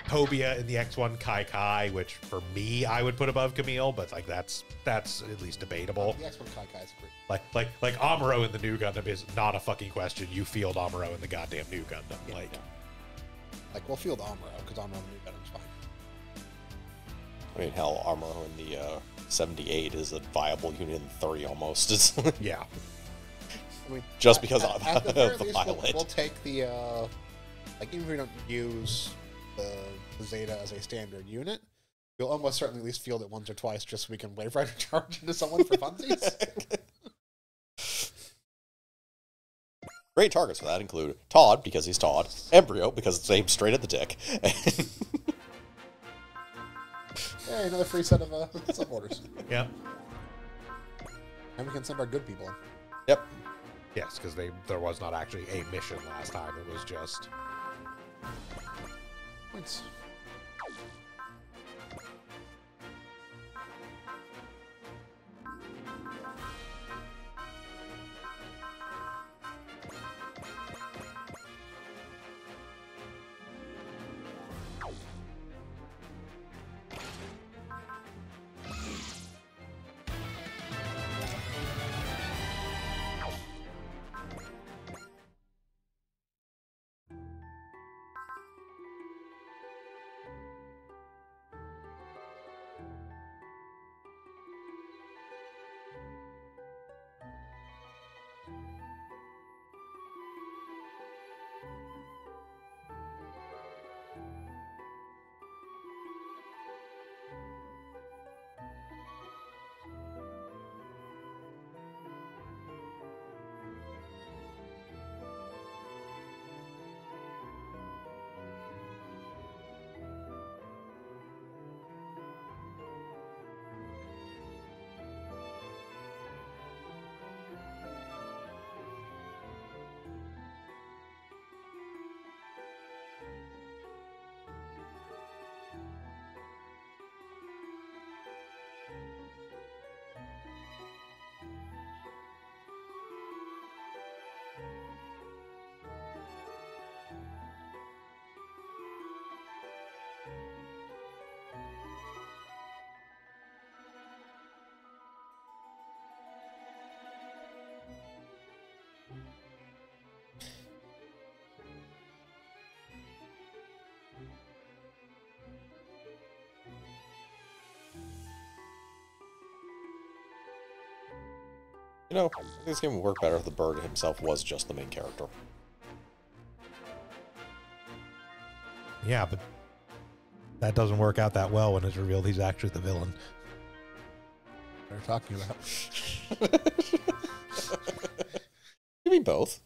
Tobia in the X1 Kai Kai, which for me I would put above Camille, but like that's at least debatable. The X1 Kai Kai is great. Like Amuro in the new Gundam is not a fucking question. You field Amuro in the goddamn new Gundam. Yeah, Like, Like, we'll field Amuro, because Amuro knew better fine. I mean, hell, Armor in the 78 is a viable unit in 3 almost. It's yeah. I mean, Just because of at the very the least, pilot. We'll take the, like, even if we don't use the Zeta as a standard unit, we'll almost certainly at least field it once or twice just so we can Wave Rider charge into someone for funsies. Great targets for that include Todd, because he's Todd, Embryo, because it's aimed straight at the dick. Hey, another free set of sub orders. Yep. And we can send our good people in. Yep. Yes, because there was not actually a mission last time. It was just Points. You know, this game would work better if the bird himself was just the main character. Yeah, but that doesn't work out that well when it's revealed he's actually the villain. What are you talking about? You mean both?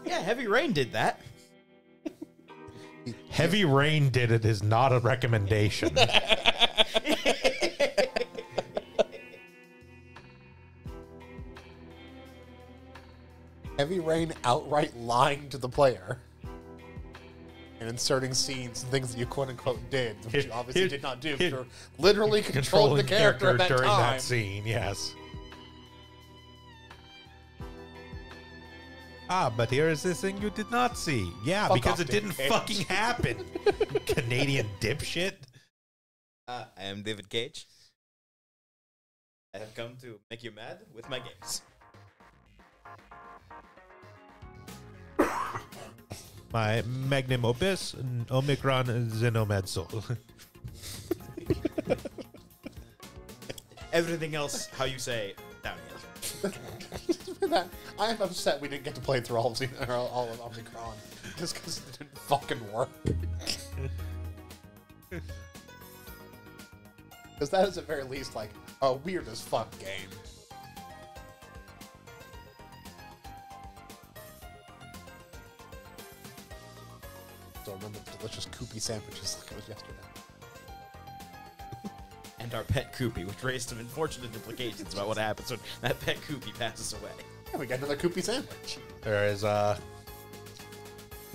Yeah, Heavy Rain did that. Heavy Rain did it is not a recommendation. Heavy Rain outright lying to the player and inserting scenes and things that you quote unquote did, which you obviously did not do. You're literally controlling the character at that during time. that scene, yes. Ah, but here is this thing you did not see. Yeah, Fuck because off, it didn't David Cage. fucking happen. Canadian dipshit. I am David Cage. I have come to make you mad with my games. My magnum opus, Omicron Xenomed Soul. Everything else, how you say, downhill. That, I am upset we didn't get to play through all of Omicron just because it didn't fucking work. Because that is at very least like a weird as fuck game. So remember the delicious Koopy sandwiches like it was yesterday. And our pet Koopy, which raised some unfortunate implications about what happens when that pet Koopy passes away. Yeah, we got another Koopy sandwich. There is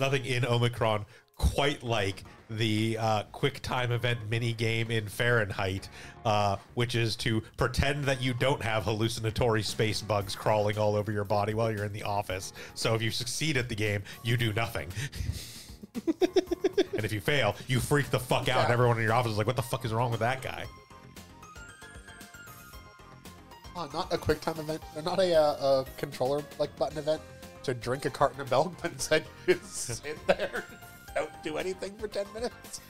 nothing in Omicron quite like the quick time event mini game in Fahrenheit, which is to pretend that you don't have hallucinatory space bugs crawling all over your body while you're in the office. So if you succeed at the game, you do nothing. And if you fail, you freak the fuck out, and everyone in your office is like, what the fuck is wrong with that guy? Oh, not a quick time event, or not a controller like button event to drink a carton of milk, but instead you just sit there and don't do anything for 10 minutes.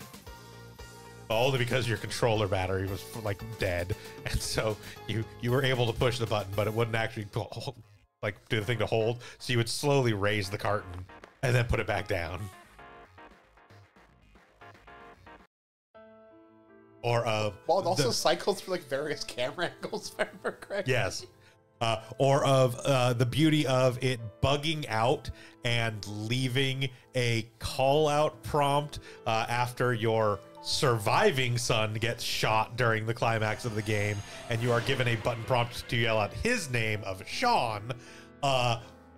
Only because your controller battery was like dead, and so you were able to push the button, but it wouldn't actually like do the thing to hold. So you would slowly raise the carton and then put it back down. Or Well, it also cycles through like various camera angles, if I remember correctly. yes, or of the beauty of it bugging out and leaving a call out prompt after your surviving son gets shot during the climax of the game, and you are given a button prompt to yell out his name of Sean.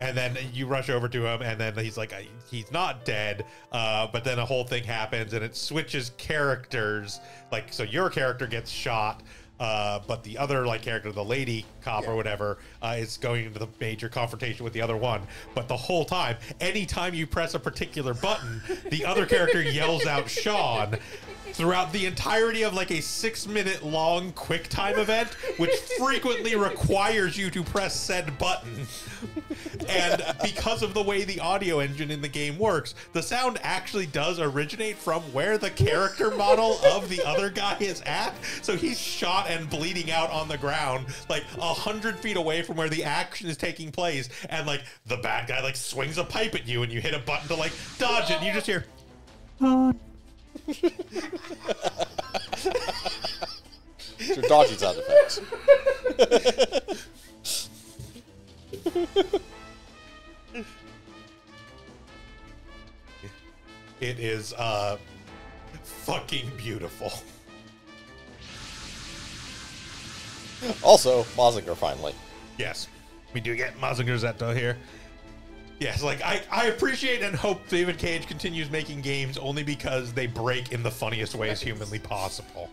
And then you rush over to him, and then he's like, he's not dead. But then a whole thing happens, and it switches characters. Like, so your character gets shot, but the other like character, the lady cop or whatever, is going into the major confrontation with the other one. But the whole time, anytime you press a particular button, the other character yells out Sean throughout the entirety of like a 6-minute long quick time event, which frequently requires you to press said button. And because of the way the audio engine in the game works, the sound actually does originate from where the character model of the other guy is at. So he's shot and bleeding out on the ground, like 100 feet away from where the action is taking place. And like the bad guy like swings a pipe at you, and you hit a button to like dodge it, and you just hear, It's your dodgy sound effects. it is fucking beautiful. Also, Mazinger finally. Yes, we do get Mazinger Zetto here. Yes, like I appreciate and hope David Cage continues making games only because they break in the funniest ways humanly possible.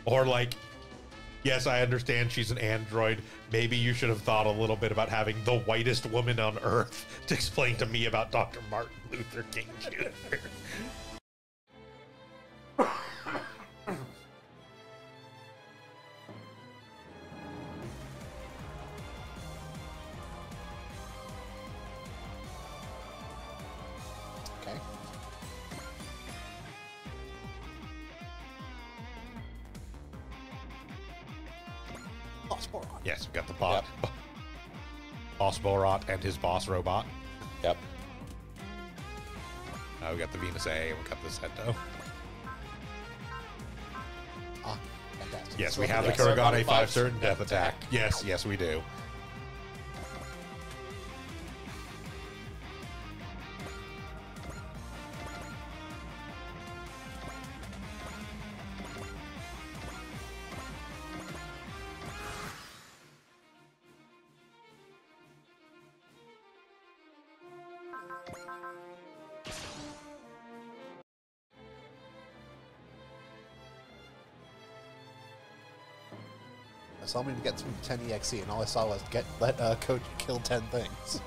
Or like, yes, I understand she's an android. Maybe you should have thought a little bit about having the whitest woman on Earth to explain to me about Dr. Martin Luther King Jr. Okay. Boss Boron. Yes, we got the Boss Borot and his boss robot. Yep. We got the Venus A, and we got the Sento. Ah, fantastic. Yes, So we have the yes, Kuragane 5 5 certain death attack. Yes, yes, we do. I saw me to get through 10 EXE, and all I saw was let Coach kill 10 things.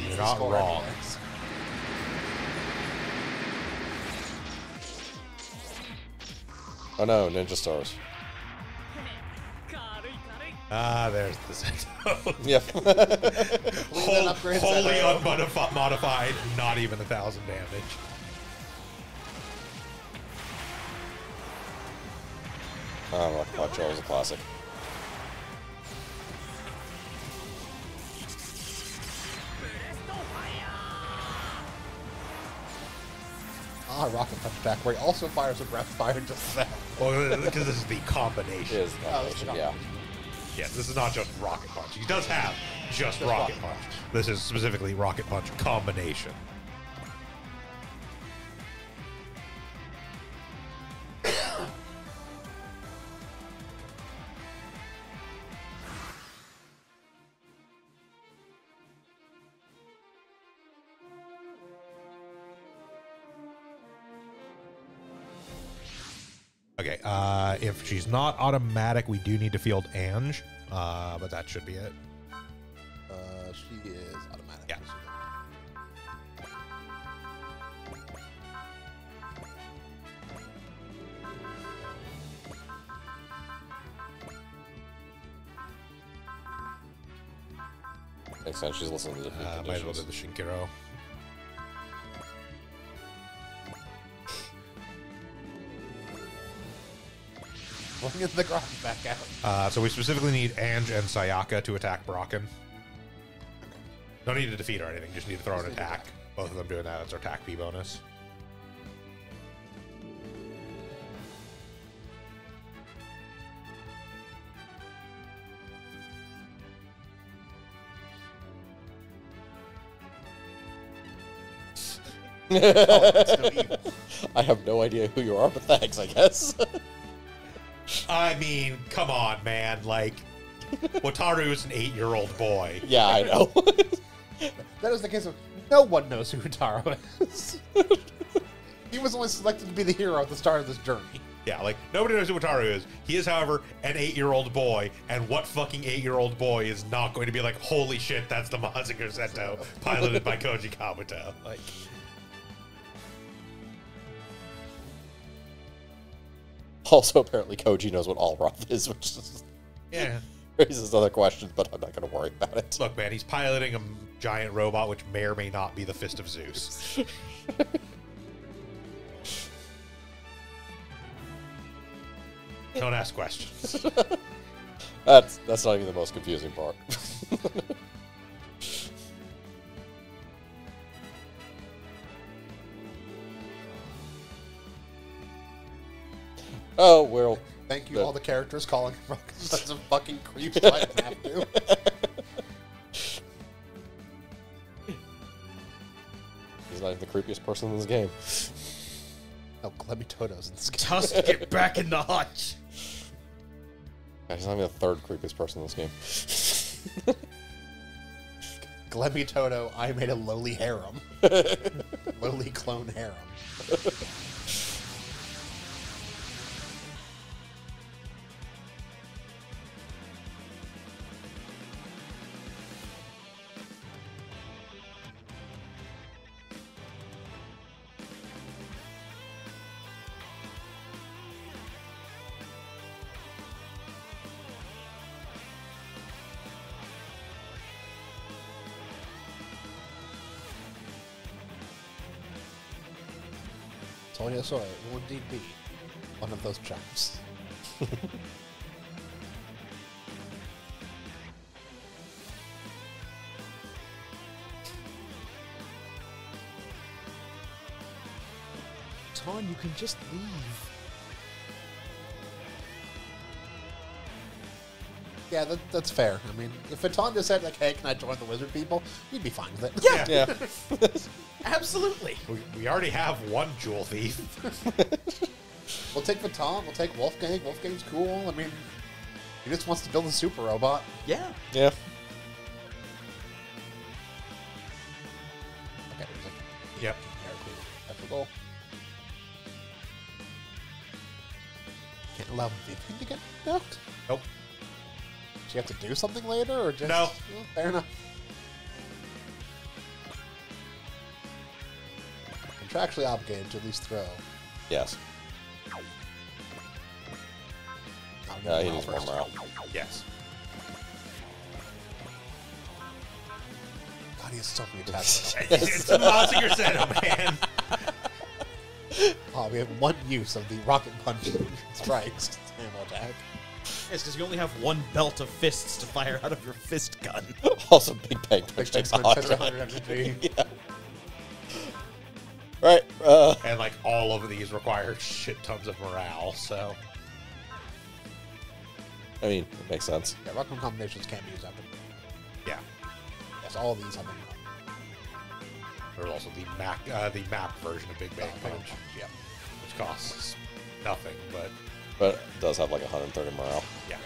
You're not Score wrong. anyways. Oh no, Ninja Stars. Ah, there's the Sento. Yep. upgrades Wholly that unmodified, not even 1,000 damage. Rock Punch is a classic. Rocket Punch back, where he also fires a breath fire just as that. Well, because this is the It combination. is the combination, yeah. Yes, this is not just Rocket Punch. He does have just Rocket Punch. This is specifically Rocket Punch combination. Okay, if she's not automatic, we do need to field Ange, but that should be it. She is automatic. Yeah. Makes sense. She's listening to the Might as well do the Shinkiro. Bringing the ground back out. So we specifically need Ange and Sayaka to attack Brocken. Don't need to defeat or anything, just need to throw an attack. Both of them doing that as our attack B bonus. I have no idea who you are, but thanks, I guess. I mean, come on, man. Like, Wataru is an 8-year-old boy. Yeah, I know. That is the case of no one knows who Taro is. He was only selected to be the hero at the start of this journey. Yeah, like, nobody knows who Wataru is. He is, however, an 8-year-old boy, and what fucking 8-year-old boy is not going to be like, holy shit, that's the Mazinger Sento, piloted by Koji Kabuto. Like, Also, apparently, Koji knows what Allroth is, which is, yeah. raises other questions, but I'm not going to worry about it. Look, man, he's piloting a giant robot, which may or may not be the Fist of Zeus. Don't ask questions. That's not even the most confusing part. Oh, well. Thank you, all the characters calling him such a fucking creep. So I didn't have to. He's not even the creepiest person in this game. No, Glebby Toto's in this game. Tusk, get back in the hutch. Yeah, he's not even the third creepiest person in this game. Glebby Toto, I made a lowly harem. Lowly clone harem. Tonya Sora will indeed be one of those jumps. Baton, you can just leave. Yeah, that's fair. I mean, if Baton just said, like, hey, can I join the wizard people? You'd be fine with it. Yeah. Yeah. Absolutely. We already have one jewel thief. We'll take Baton. We'll take Wolfgang. Wolfgang's cool. I mean, he just wants to build a super robot. Yeah. Yeah. Okay, there's like Yep. that's a goal. Can't allow Vivian to get knocked? Nope. Do you have to do something later, or just... No. Well, fair enough. Contractually obligated to at least throw. Yes. I'll Yeah, give he him needs first. more morale. Yes. God, he has so many attacks. It's a Mazinger Zeno, man. Oh, we have one use of the rocket punch strikes ammo attack. Yes, because you only have one belt of fists to fire out of your fist gun. Also, Big Bang Big Punch Bang takes Punch has 100. 100 energy. Yeah. Right. And like all of these require shit tons of morale, so I mean, it makes sense. Yeah, rocket combinations can't be used after. yeah. Yes, all of these have them. There's also the map version of Big Bang Punch, Yeah. which costs nothing, but But it does have like 130 morale. yeah,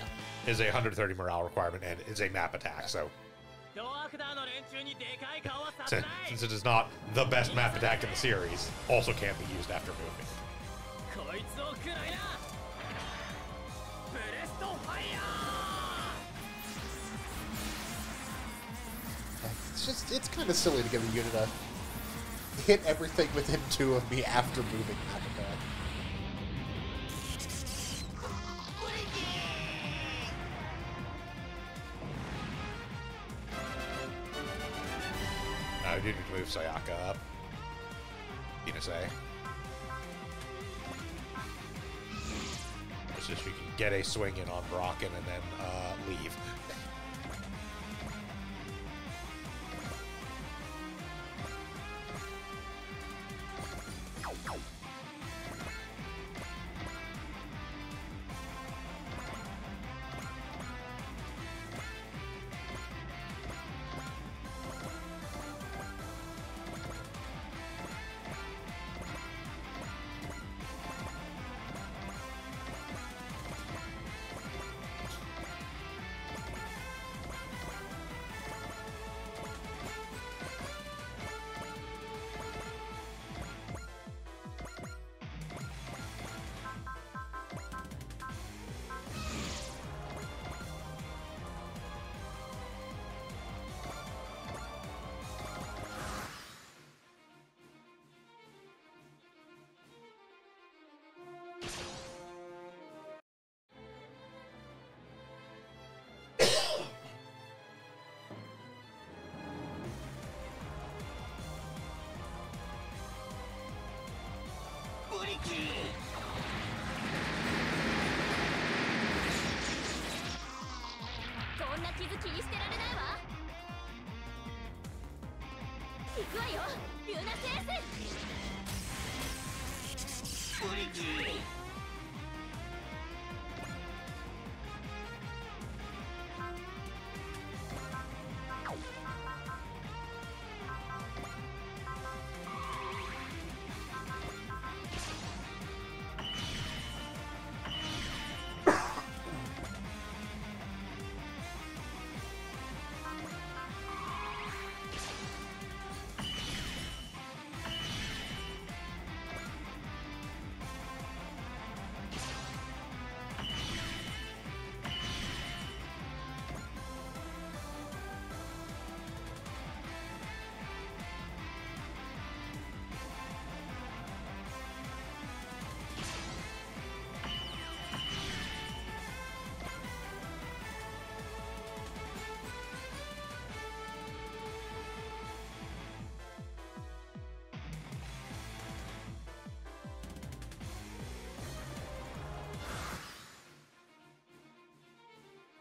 is a 130 morale requirement and is a map attack. So ドアクダーの連中にでかい顔はさせない。 since it is not the best map attack in the series, also can't be used after moving. こいつを食らいな。ブレストファイヤー。 It's just, it's kind of silly to give a unit to hit everything within 2 of me after moving map attack. We need to move Sayaka up. Inase. It's just you can get a swing in on Brocken and then leave.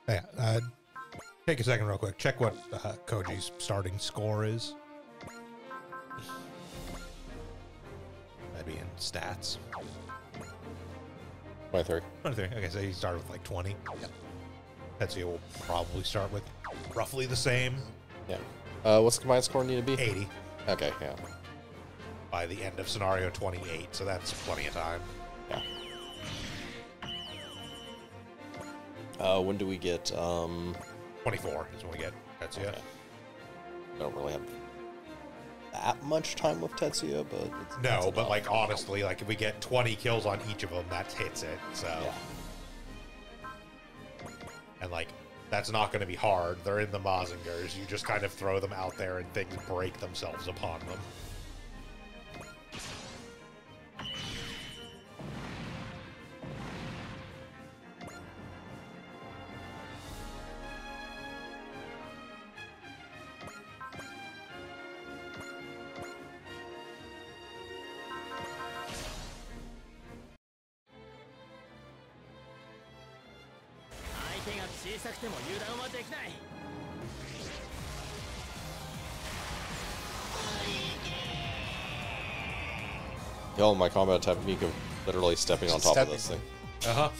Yeah, take a second real quick. Check what Koji's starting score is. That'd be in stats? 23. 23. Okay, so he started with like 20. Yep. Tetsuya will probably start with roughly the same, Yeah. What's the combined score need to be? 80, Okay, yeah. by the end of scenario 28, so that's plenty of time. Yeah. When do we get, 24 is when we get Tetsuya. Okay. I don't really have that much time with Tetsuya, but it's No, it's but enough. like honestly, like if we get 20 kills on each of them, that hits it. So, Yeah. and like that's not going to be hard. They're in the Mazingers. You just kind of throw them out there, and things break themselves upon them. Yo, my combat technique of literally stepping on top of this thing. Uh huh.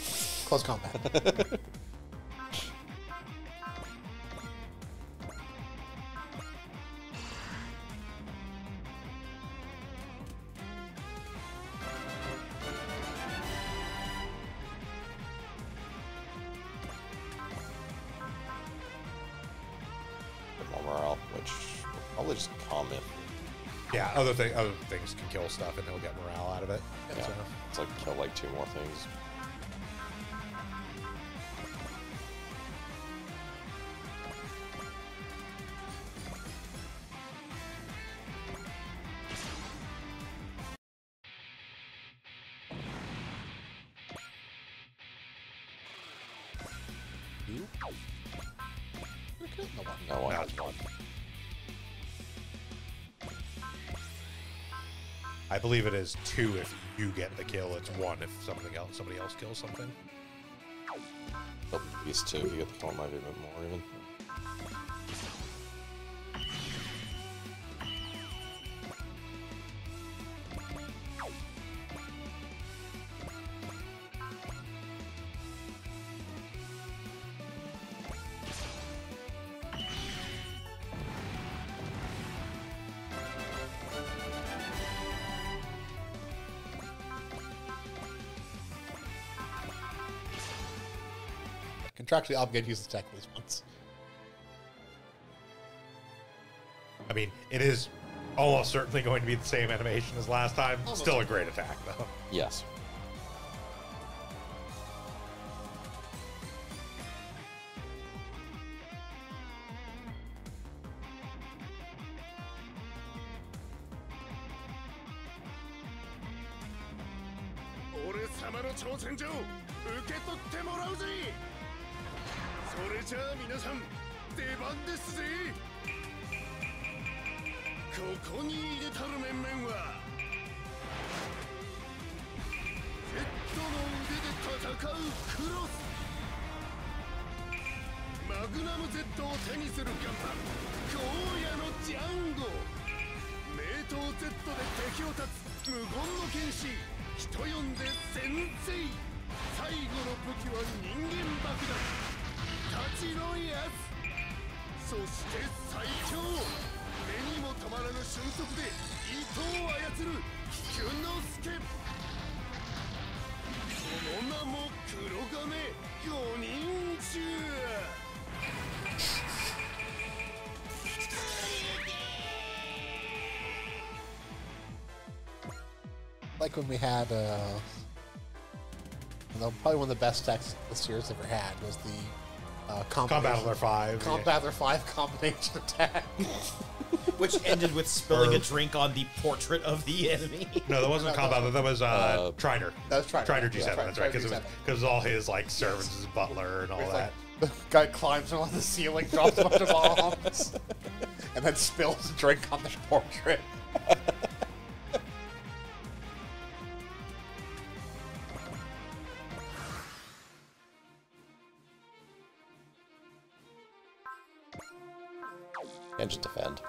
Close combat. More morale, which will probably just calm it. Yeah. Other things can kill stuff, and he'll get morale out of it. Yeah. So. It's like kill like 2 more things. You? No one. No one. Now it's 1. I believe it is 2 if you get the kill. It's 1 if somebody else kills something. At least 2. If you get the kill, it might be a bit more even. Contractually obligated to use the tech at least once. I mean, it is almost certainly going to be the same animation as last time. Almost. Still a great attack, though. Yes. Like when we had, probably one of the best techs the series ever had was the Combat Battler 5. Combat Battler 5 combination attack. Which ended with spilling a drink on the portrait of the enemy. No, that wasn't Combat Battler. That was Triner. That was Triner. Triner G7. Yeah, That's right. Triner Because G7. it was all his like servants, his butler, and all It's that. like the guy climbs on the ceiling, drops a bunch of bombs, and then spills a drink on the portrait. And just defend.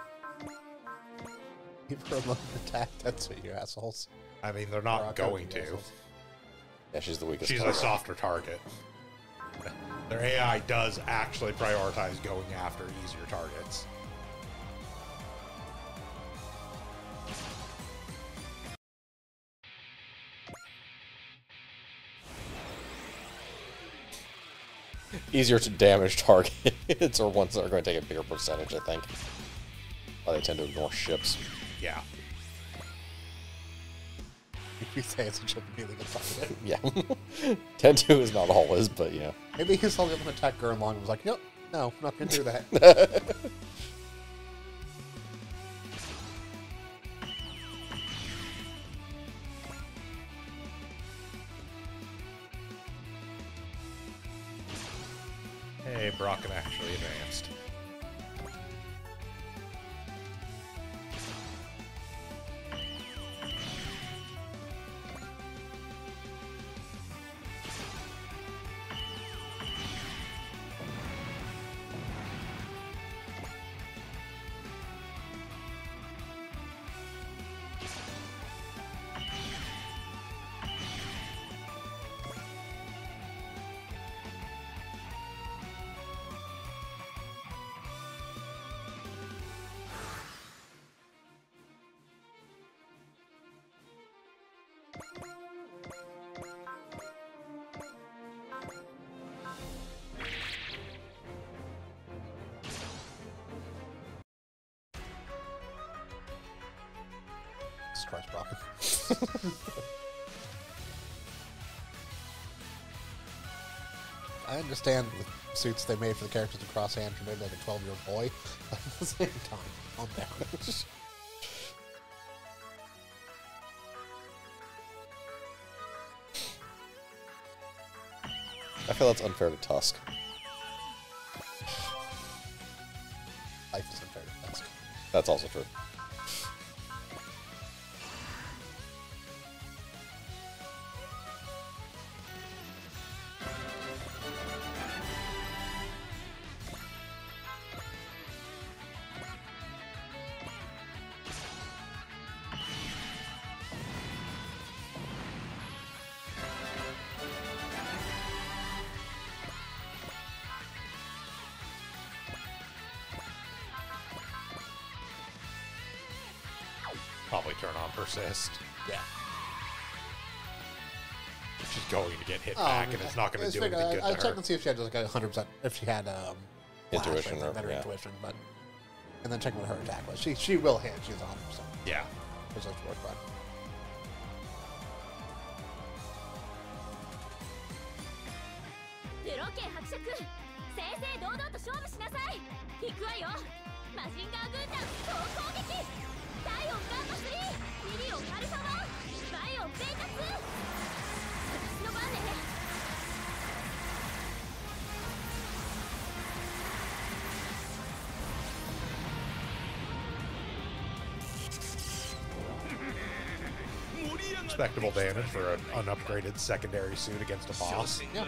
Keep her alone attack. That's what you assholes. I mean, they're Or, not going Koji to. does. Yeah, she's the weakest. She's a target. softer target. Their AI does actually prioritize going after easier targets. Easier to damage targets, or ones that are going to take a bigger percentage, I think. Well, they tend to ignore ships. Yeah. You say it's a really good target. Yeah. Tend to is not always, but yeah. Maybe he saw the other attack Gurren Lagann and was like, nope, no, I'm not going to do that. Hey, Brocken actually advanced. Jesus Christ, Brocken. I understand the suits they made for the characters to cross hands for maybe like a 12-year-old boy, but at the same time, calm down. I feel that's unfair to Tusk. Life is unfair to Tusk. That's also true. Probably turn on persist. Yeah. She's going to get hit Oh, back, and it's not going to do anything good I to checked her. and see if she had like 100%, if she had Intuition blast, or- better yeah. intuition, but and then check what her attack was. She will hit. She's 100%. Yeah. Which looks worth fun. ブロケン伯爵、正々堂々と勝負しなさい。行くわよ。マジンガー軍団総攻撃。ダイオンガンマ3、ミリオンアルファ1、バイオンベータ2。私の番ね。Respectable damage for an unupgraded secondary suit against a boss. Yeah.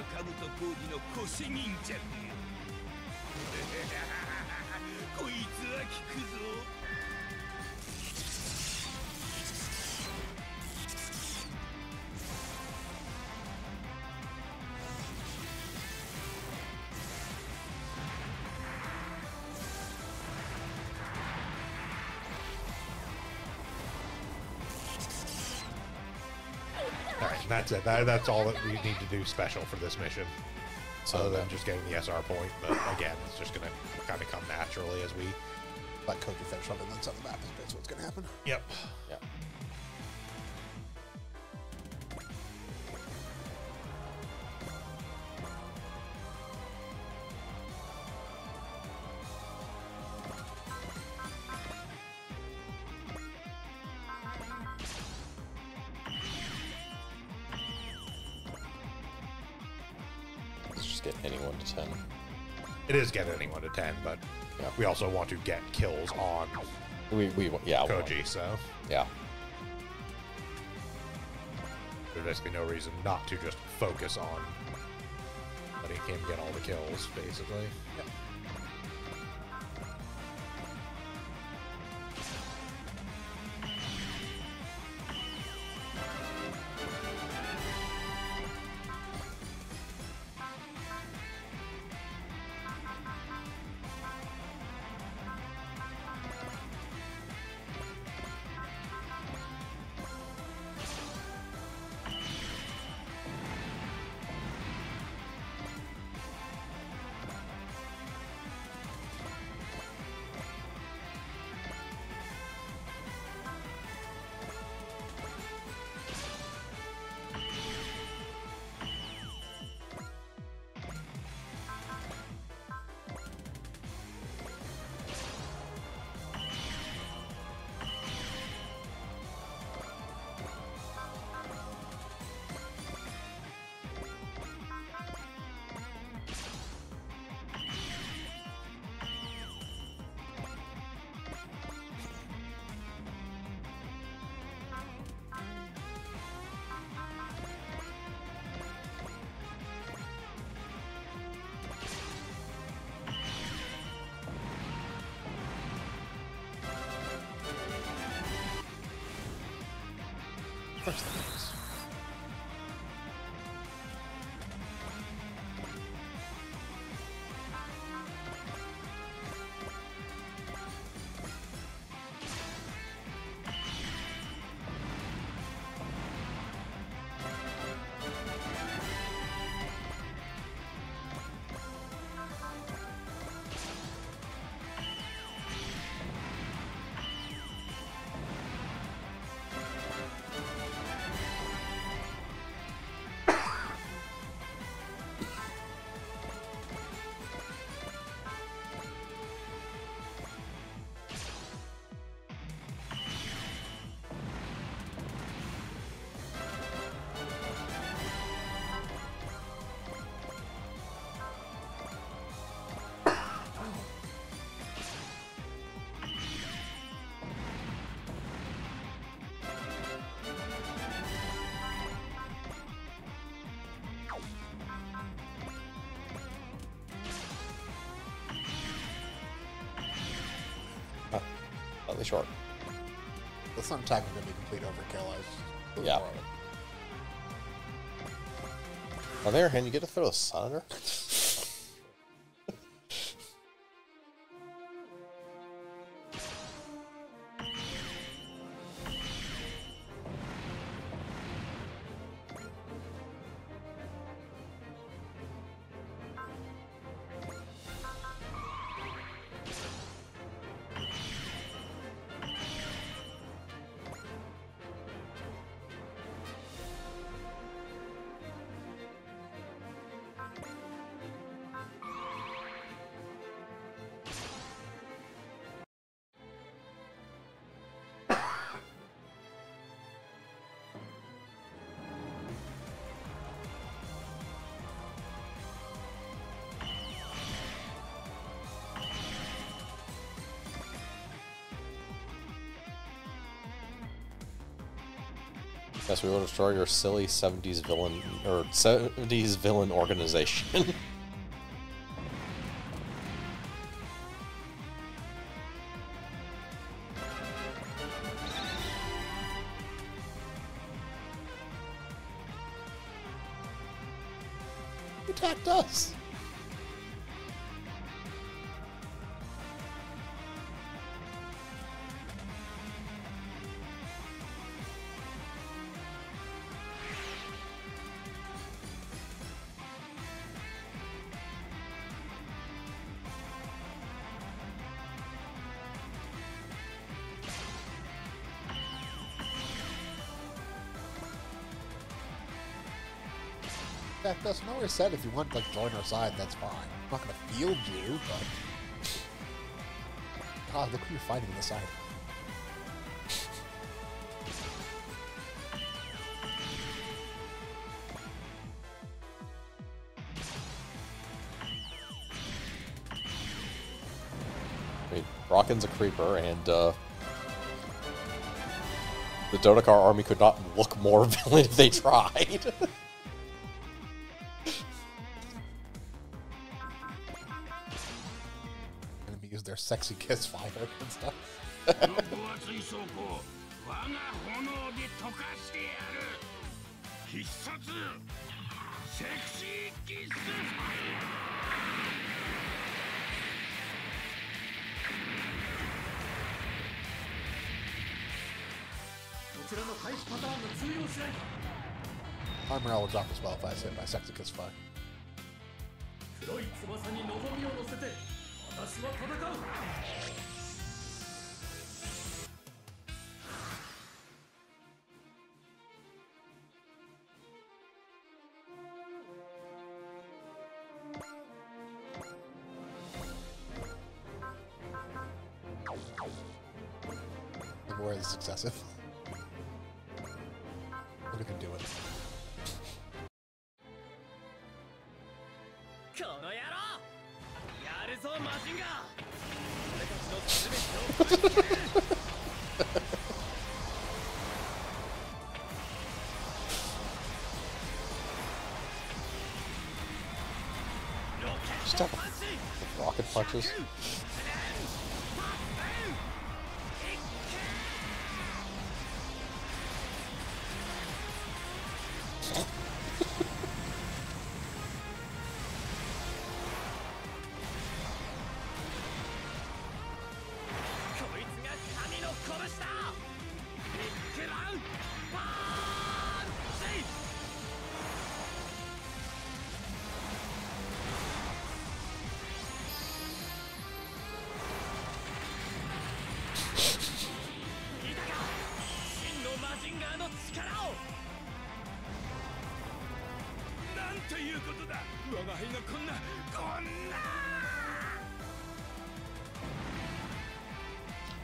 こいつは効くぞ。 All right, and that's it. That's all that we need to do special for this mission. So Other than just getting the SR point, but again, it's just going to kind of come naturally as we. Let Koji finish on the other side of the map is basically what's going to happen. Yep. Yeah. Let's just get anyone to 10. It is getting anyone to 10, but Yeah. we also want to get kills on Yeah. Koji, so Yeah. there's basically no reason not to just focus on letting him get all the kills, basically. course there is. Slightly short. That's not attack going to be complete overkill. Yeah. On the other hand, you get to throw a sun under. Yes, we will destroy your silly 70s villain or 70s villain organization. Who attacked us? That doesn't always said if you want to like join our side, that's fine. I'm not gonna field you, but God, look who you're fighting on the side. I mean, Rockin's a creeper, and the Dodekar army could not look more villain if they tried. Use their sexy kiss fire and stuff. Armor will drop as well if I hit my sexy kiss fire. The more is excessive. But it can do it. Stop rocket punches.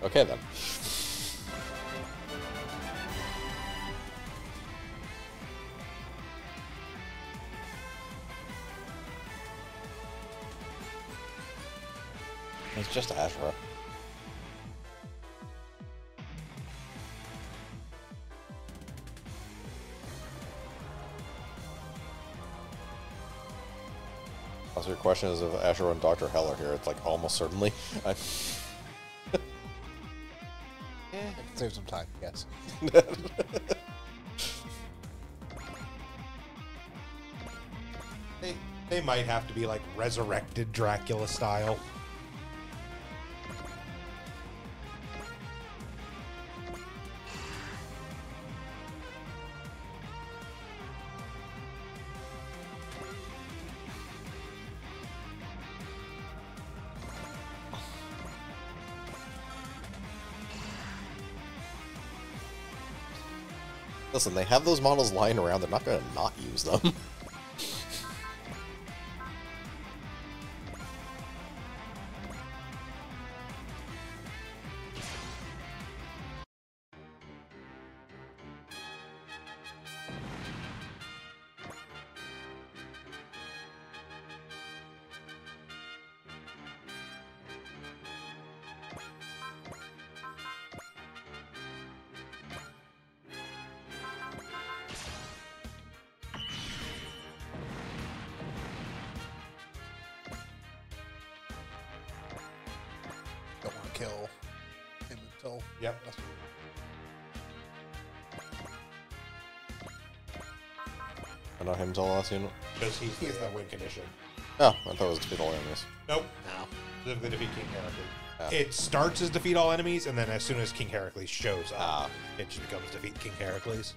Okay, then. It's just Ashura. Also, your question is if Ashura and Dr. Hell are here. It's like almost certainly. Save some time, yes. They might have to be like resurrected Dracula style. Listen, they have those models lying around. They're not going to not use them. Don't want to kill him until. Yep. I know him until the last unit. Because he's the win condition. Oh, I thought it was defeat all enemies. Nope. No. Specifically defeat King Heracles. Ah. It starts as defeat all enemies, and then as soon as King Heracles shows up, Ah. it just becomes defeat King Heracles.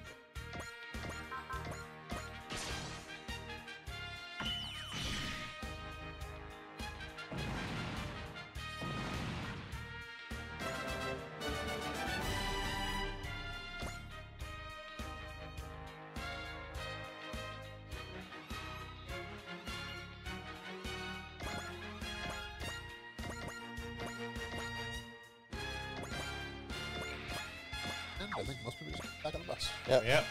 And I think most people just get back on the bus. Yep. Yep.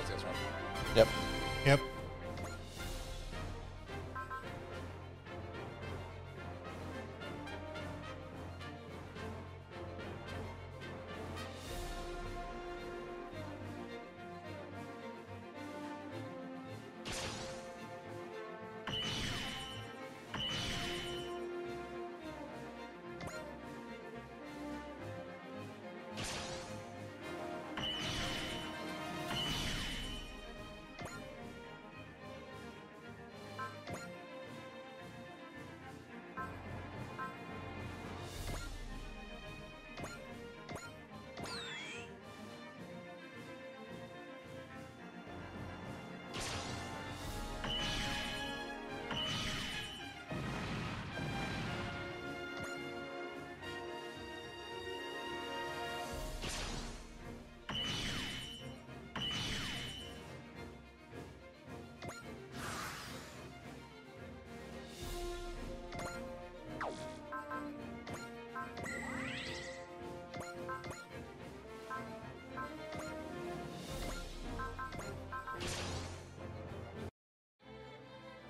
That's right. Yep. Yep.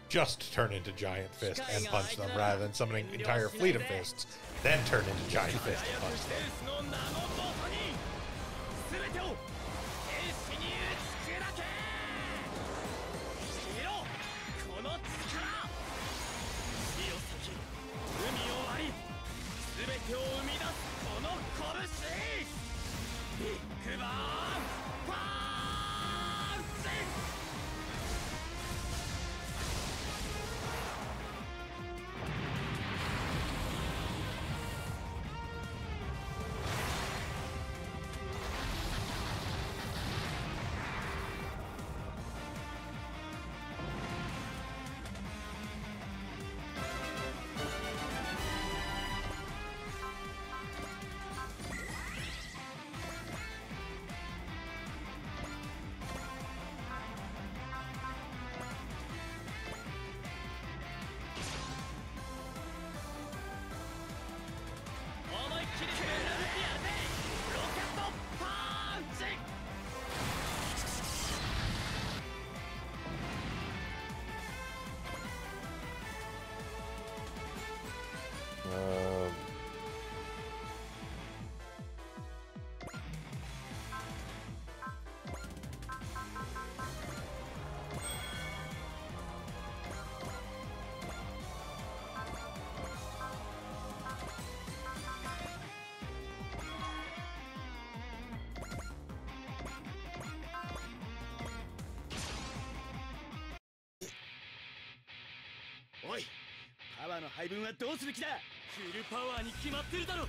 Just turn into Giant Fist and punch them rather than summoning entire fleet of fists, then turn into Giant Fist and punch them. 全てを天使に打ち砕け見ろこの力火を裂き海を割りてを生み出すこの拳。ビッグバーンパンチ。思いっきり食らってやぜ。ロケットパンチ。おい、パワーの配分はどうする気だ。フルパワーに決まってるだろ。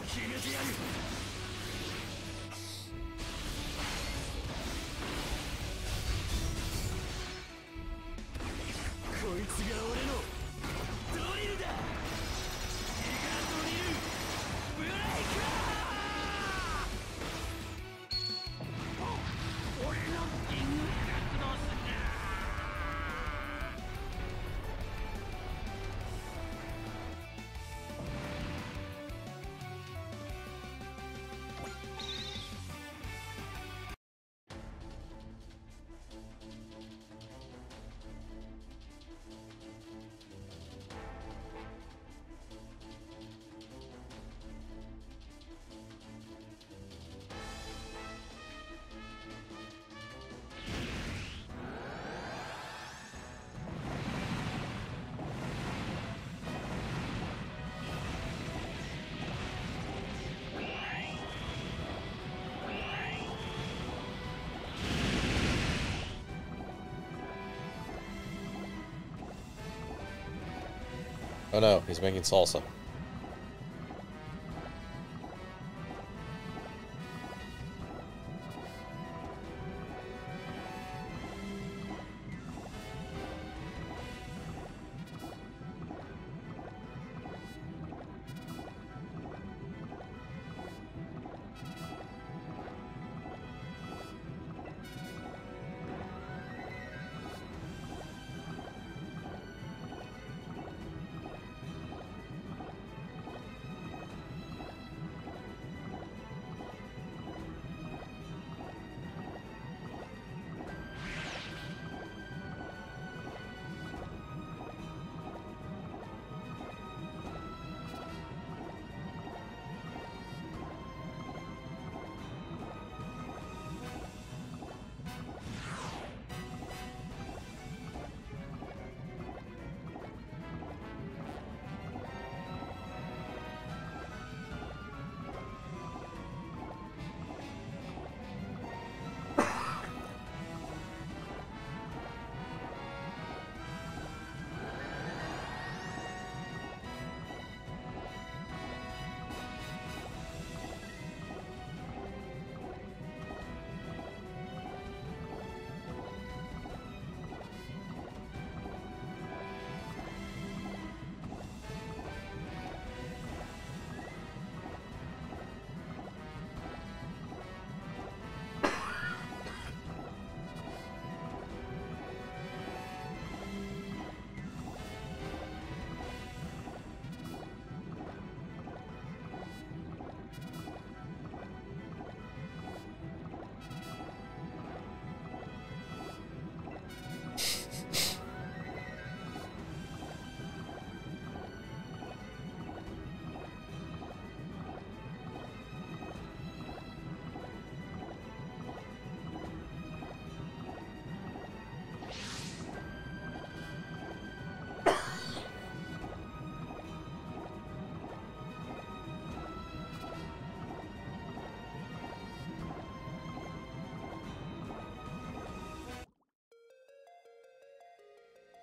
決めてやる。こいつが俺のドリルだ。ギガドリルブレイカー。俺のリング躍動すんだ。Oh no, he's making salsa.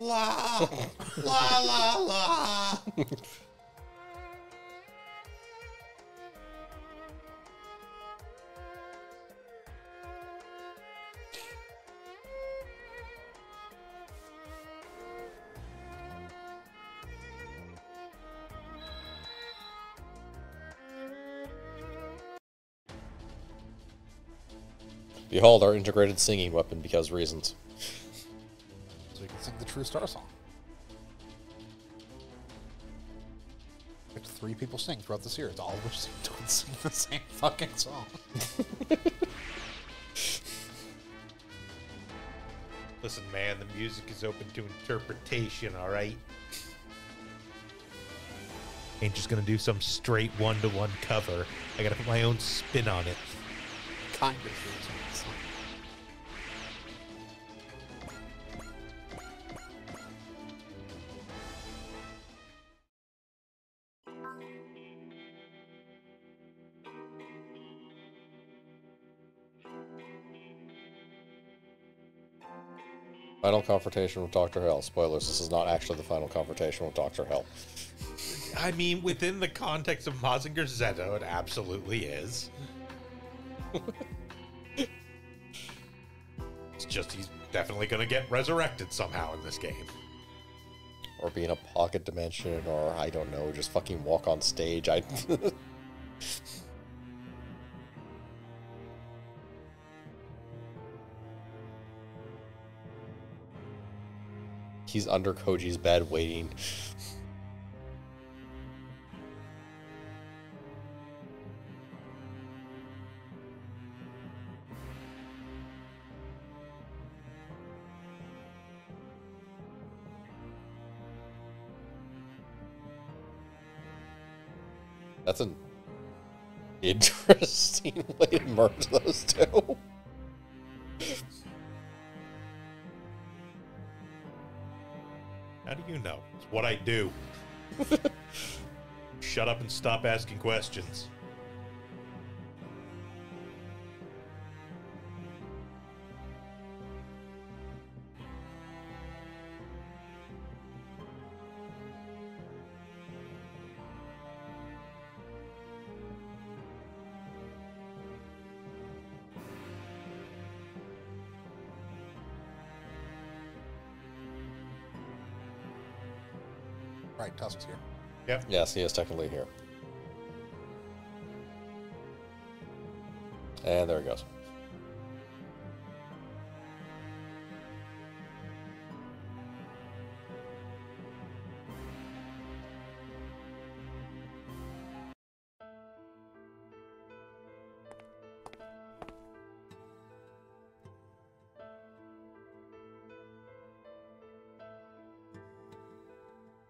La la la la. Behold our integrated singing weapon because reasons. So you can sing the True Star song. Which 3 people sing throughout the series, all of which don't sing the same fucking song. Listen, man, the music is open to interpretation, all right? Ain't just gonna do some straight one-to-one cover. I gotta put my own spin on it. Kind of. Final confrontation with Dr. Hell. Spoilers, this is not actually the final confrontation with Dr. Hell. I mean, within the context of Mazinger Z, it absolutely is. It's just he's definitely gonna get resurrected somehow in this game. Or be in a pocket dimension, or I don't know, just fucking walk on stage. He's under Koji's bed waiting. That's an interesting way to merge those two. How do you know? It's what I do. Shut up and stop asking questions. Right, Tusk's here. Yep. Yes, he is technically here. And there he goes.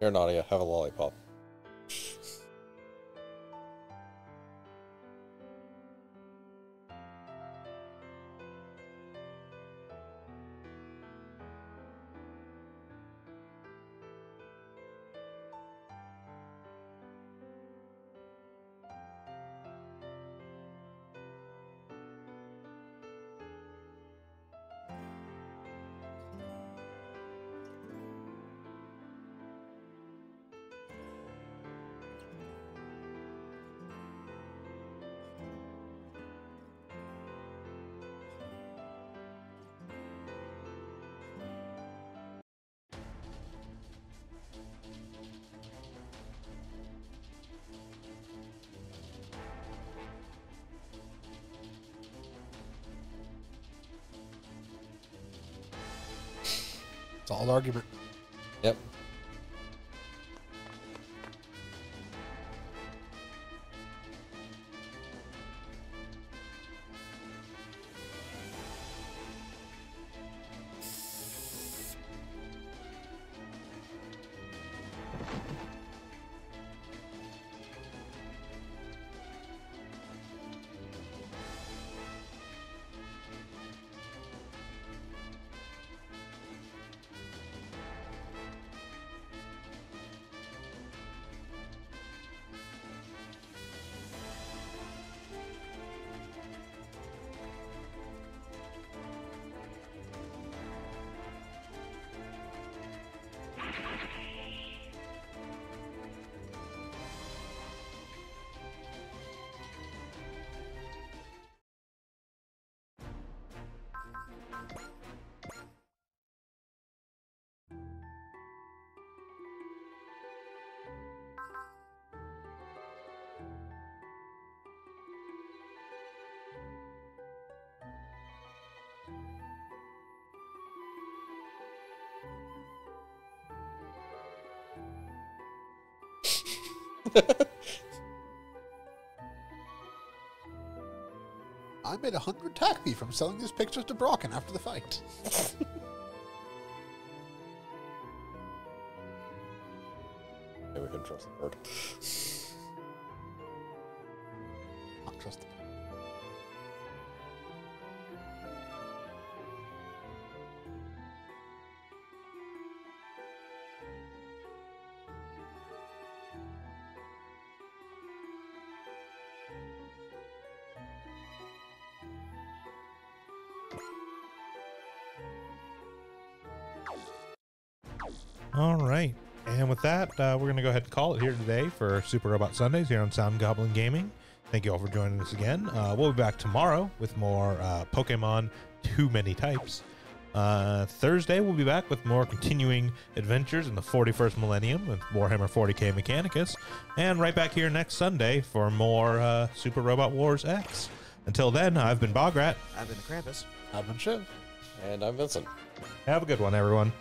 Here, Nadia, have a lollipop. Solid argument. Yep. I made 100 TACP from selling these pictures to Brocken after the fight. Yeah, we couldn't trust the bird. Not trust the All right. And with that, we're going to go ahead and call it here today for Super Robot Sundays here on Sound Goblin Gaming. Thank you all for joining us again. We'll be back tomorrow with more Pokemon Too Many Types. Thursday, we'll be back with more continuing adventures in the 41st Millennium with Warhammer 40k Mechanicus. And right back here next Sunday for more Super Robot Wars X. Until then, I've been Bograt. I've been the Krampus. I've been Shiv. And I'm Vincent. Have a good one, everyone.